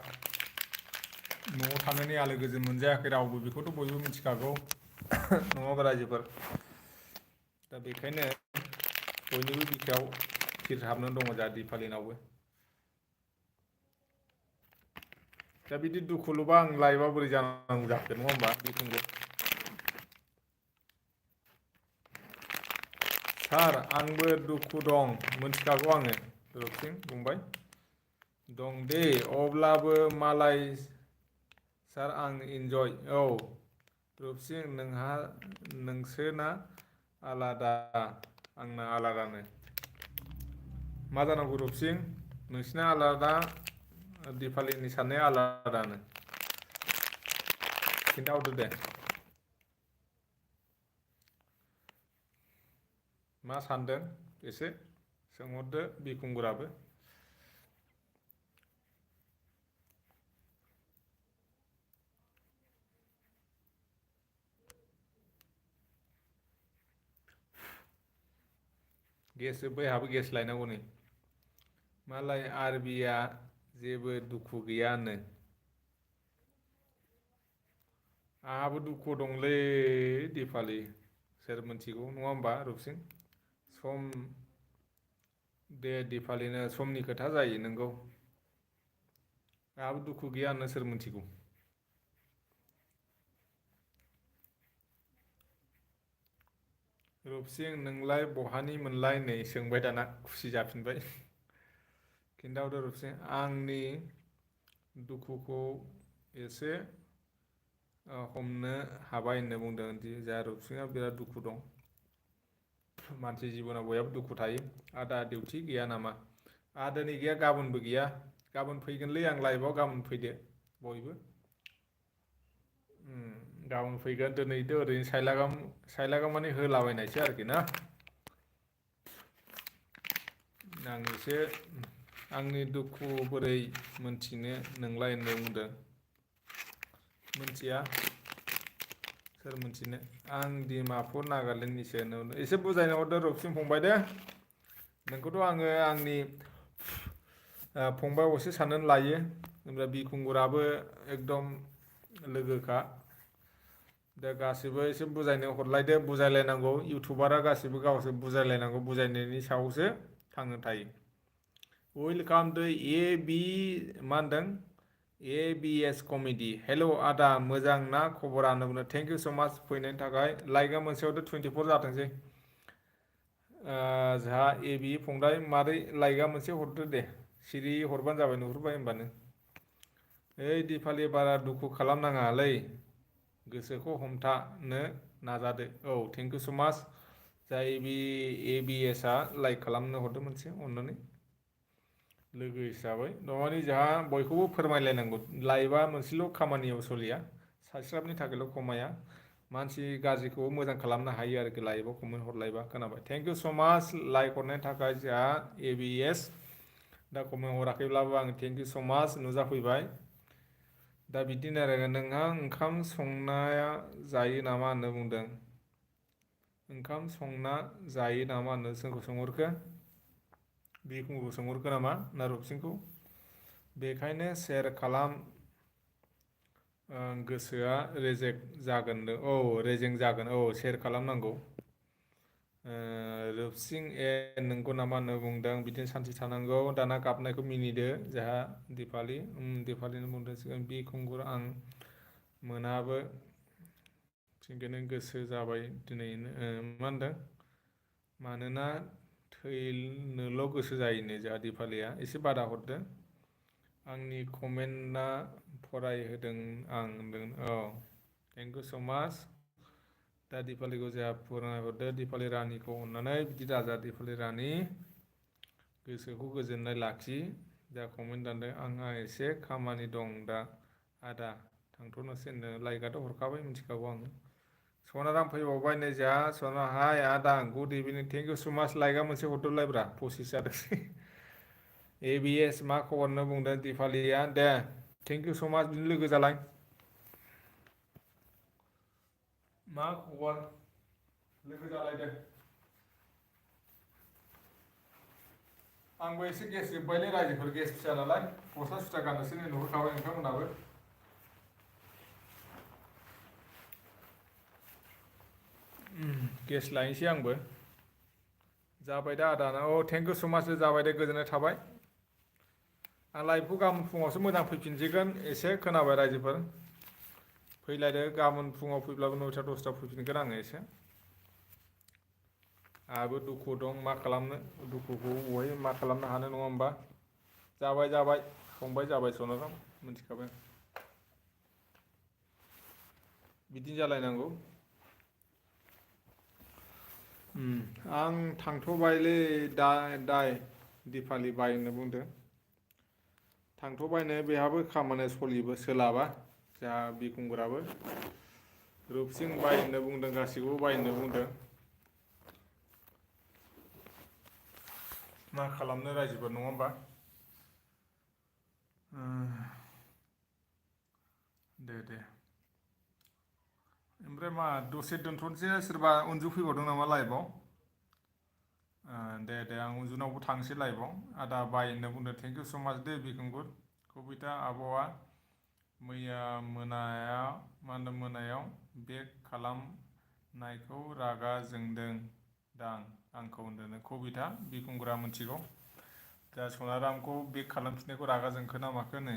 न'आव थानानै आलो गोजोन मोनजायाखै रावबो बेखौथ' बयबो मिथिखागौ नङा होमबा रायजोफोर। दा बेखायनो बयनिबो बिखायाव थिर हाबनानै दङ जोंहा दिपालिनावबो। दा बिदि दुखुल'बा आं लाइभआ बोरै जानांगौ जाखो नङा होमबा बिखुंगुर। सार आंबो दुखु दं मिथिखागौ आङो रुपसिं फंबाय दं दे अब्लाबो मालाय सार आं इन्जय औ रुपसिं नोंसोरना आलादा आंना आलादानो। मा जानांगौ रुपसिं नोंसिना आलादा दिपालिनि साननाया आलादानो। खिन्थाहरदो दे मा सानदों एसे सोंहरदो बिखुंगुराबो। गेस जोब्बाय आंहाबो गेस लायनांगौ नै। मालाय आरबिया जेबो दुखु गैयानो। आंहाबो दुखु दंलै दिपालि सोर मिथिगौ नङा होमबा रुपसिं। सम दे दिपालिनो समनि खोथा जायो नोंगौ। आंहाबो दुखु गैया होनना सोर मिथिगौ। रुपसिं नोंलाय बहानि मोनलाय नै सोंबाय दाना खुसि जाफिनबाय। खिन्थाहरदो रुपसिं आंनि दुखुखौ एसे हमनो हाबाय होनना बुंदों जोंहा रुपसिंहा बिराद दुखु दं। मानसि जिबनाव बयहाबो दुखु थायो। आदा डिउटि गैया नामा? आहा दिनै गैया गाबोनबो गैया। गाबोन फैगोनलै आं लाइभआव गाबोन फैदो बयबो। गाबोन फैगोन दिनैथ' ओरैनो सायलागाम माने होलाबायनायसो आरोखि ना। आं एसे आंनि दुखु बोरै मोनथिनो नोंलाय होनना बुंदों। मिथिया सोर मिथिनो। आं डिमापुर नागालेण्डनिसो एसे बुजायना हरदो रुपसिं फंबाय दे। नोंखौथ' आङो आंनि फंबाय असे साननानै लायो। ओमफ्राय बिखुंगुराबो एकदम लोगोखा। दा गासिबो एसे बुजायनो हरलायदो बुजायलायनांगौ इउटुबारा गासिबो गावसोर बुजायलायनांगौ बुजायनायनि सायावसो थांनो थायो। वेलकाम टु मा होनदों ABS कमेडि। हेल' आदा मोजां ना खबरा होनना बुंदों। थेंक इउ स' माच फैनायनि थाखाय। लाइकआ मोनसेयावथ' 24 जाथोंसै। जोंहा AB फंबाय मारै लाइकआ मोनसे हरदो दे। सिरि हरबानो जाबाय नुहुरबाय होनबानो। ओइ दिपालि बारा दुखु खालामनाङालै गोसोखौ हमथानो नाजादो। औ थेंक इउ स' माच जाय ABSआ लाइक खालामनो हरदो मोनसे अननानै लोगो हिसाबै। नङानि जोंहा बयखौबो फोरमायलायनांगौ लाइभआ मोनसेल' खामानियाव सोलिया सानस्राबनि थाखायल' खमाया। मानसि गाज्रिखौ मोजां खालामनो हायो आरोखि लाइभआव कमेन्ट हरलायबा खोनाबाय। थेंक इउ स' माच लाइक हरनायनि थाखाय जोंहा ABS दा कमेन्ट हराखैब्लाबो आं थेंक इउ स' माच नुजाफैबाय। दा बिदिनो आरो नोंहा ओंखाम संनाया जायो नामा होनना बुंदों। ओंखाम संना जायो नामा होननो सोरखौ सोंहरखो? बिखुंगुरखौ सोंहरखो नामा ना रुपसिंखौ? बेखायनो सेयार खालाम गोसोआ रेजें जागोन। औ रेजें जागोन औ सेयार खालामनांगौ। रुपसिं नोंगौ नामा होनना बुंदों बिदिनो सान्थि थानांगौ दाना गाबनायखौ मिनिदो जोंहा दिपालिनो बुंदों सिगां बिखुंगुर आं मोनाबो थिगैनो गोसो जाबाय दिनैनो मा होनदों मानोना थैनोल' गोसो जायोनो जोंहा दिपालिया एसे बादा हरदो। आंनि कमेन्टआ फरायहोदों आं होनदों औ थेंक इउ स' माच। दा दिपालिखौ जोंहा फोरमायहरदो दिपालि रानिखौ अननानै बिदि दाजा दिपालि रानि गोसोखौ गोजोननाय लाखि जा कमेन्ट दानदों आंहा एसे खामानि दं दा आदा थांथ'नोसै होनदों लाइकआथ' हरखाबाय मिथिखागौ आङो सनाराम फैबावबाय नै जोंहा सना हाय आदा गुड इभिनिं थेंक इउ सो माच लाइकआ मोनसे हरदोलायब्रा 25 जादोंसै एबिएस मा खबर होनना बुंदों दिपालिया दे थेंक इउ सो माच बिदिनो लोगो जालाय मा खबर लोगो जालायदो आंबो एसे गेस जोब्बायलै रायजोफोर गेस फिसा नालाय गस्ला सुथा गाननोसै नै नुहुरखाबाय नोंथांमोनहाबो गेस लायनोसै आंबो जाबाय दा आदा औ थेंक इउ सो माच जाबाय दे गोजोननाय थाबाय आं लाइभखौ गाबोन फुङावसो मोजां फैफिनसिगोन एसे खोनाबाय रायजोफोर फैलायदो गाबोन फुङाव फैब्लाबो 9टा 10टायाव फैफिनगोन आङो एसे आहाबो दुखु दं मा खालामनो दुखुखौ बहाय मा खालामनो हानो नङा होमबा जाबाय फंबाय जाबाय सनाराम मिथिखाबाय बिदिनो जालायनांगौ आं थांथ'बायलै दाय दिपालि बाय होनना बुंदों थांथ'बायनो बेहाबो खामानिया सोलाबा जोंहा बिखुंगुराबो रुपसिं बाय होनना बुंदों गासैखौबो बाय होनना बुंदों मा खालामनो रायजोफोर नङा होमबा दे ओमफ्राय मा दसे दोनथ'नोसै सोरबा उनजु फैबावदों नामा लाइभआव दे आं उनजुनावबो थांसै लाइभआव आदा बाय होनना बुंदों थेंक इउ स' माच दे बिखुंगुर कबिता आब'आ मैया मोनायाव बेक खालामनायखौ रागा जोंदों दां आंखौ होनदों कबिता बिखुंगुरा मिथिगौ दा सनारामखौ बेक खालामफिननायखौ रागा जोंखो ना माखो नै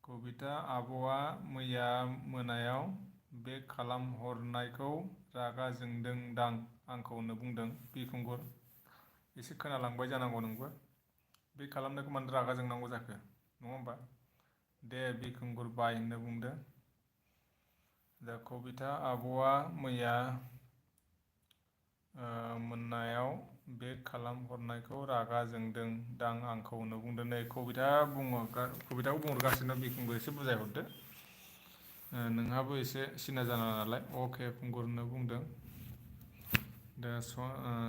कबिता आब'आ मैया मोनायाव बेक खालामहरनायखौ रागा जोंदों दां आंखौ होननो बुंदों बिखुंगुर एसे खोनालांबाय जानांगौ नोंबो बे खालामनायखौ मानो रागा जोंनांगौ जाखो नङा होमबा दे बिखुंगुर बाय होनना बुंदो दा कबिता आब'आ मैया मोनायाव बेक खालामहरनायखौ रागा जोंदों दां आंखौ होनना बुंदों नै कबिताखौ बुंहरगासिनो बिखुंगुर एसे बुजायहरदो नोंहाबो एसे सिना जाना नालाय अके खुंगुर होनना बुंदों दा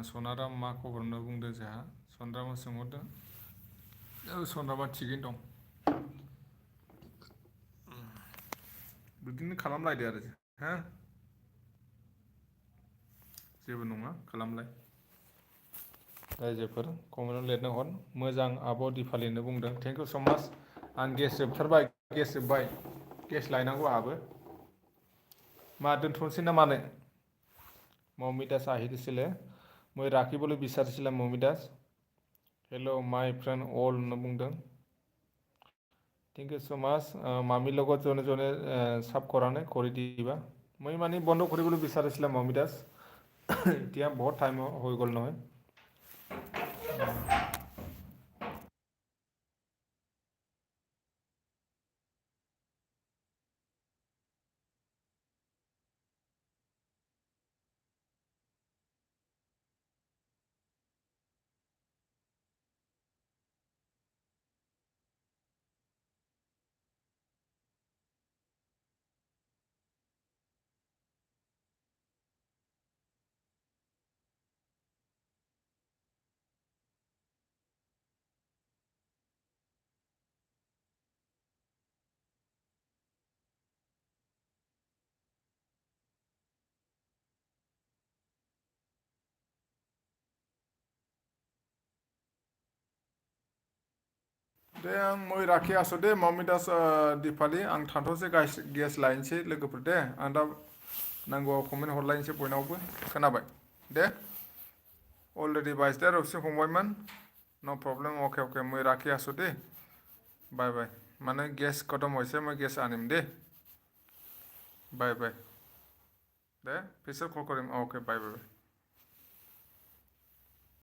सनाराम मा खबर होनना बुंदों जोंहा सनारामा सोंहरदों सनारामा थिगैनो दं बिदिनो खालामलायदो आरो हा जेबो नङा खालामलाय रायजोफोर कमेन्टआव लिरना हर मोजां आब' दिपालिनो बुंदों थेंक इउ स' माच आं गेस जोबथारबाय गेस लायनांगौ आहाबो मा दोनथ'नोसै ना मानो मौमिदास আহিছিলে मैं राखिবলৈ বিচাৰিছিলাম मौमिदास हेल' माय फ्रेन्ड अल होनना बुंदों थेंक इउ स' মাচ মামীৰ লগত জনে চাব কৰা নাই কৰি দিবা মই মানে বন্ধ কৰিবলৈ বিচাৰিছিলাম মৌমিদাস এতিয়া বহুত টাইম হৈ গ'ল নহয় दे आं मै राखि आस' दे मौमिदास दिपालि आं थांथ'नोसै गेस लायनोसै लोगोफोर दे आं दा नांगौआव कमेन्ट हरलायनोसै बयनावबो खोनाबाय दे अलरेडि बाइस दे रुपसिं फंबायमोन नो प्रब्लेम अके मै राखि आस' दे बाय माने गेस खतम হৈছে মই গেছ আনিম দে বাই দে পিছত কল কৰিম অকে বাই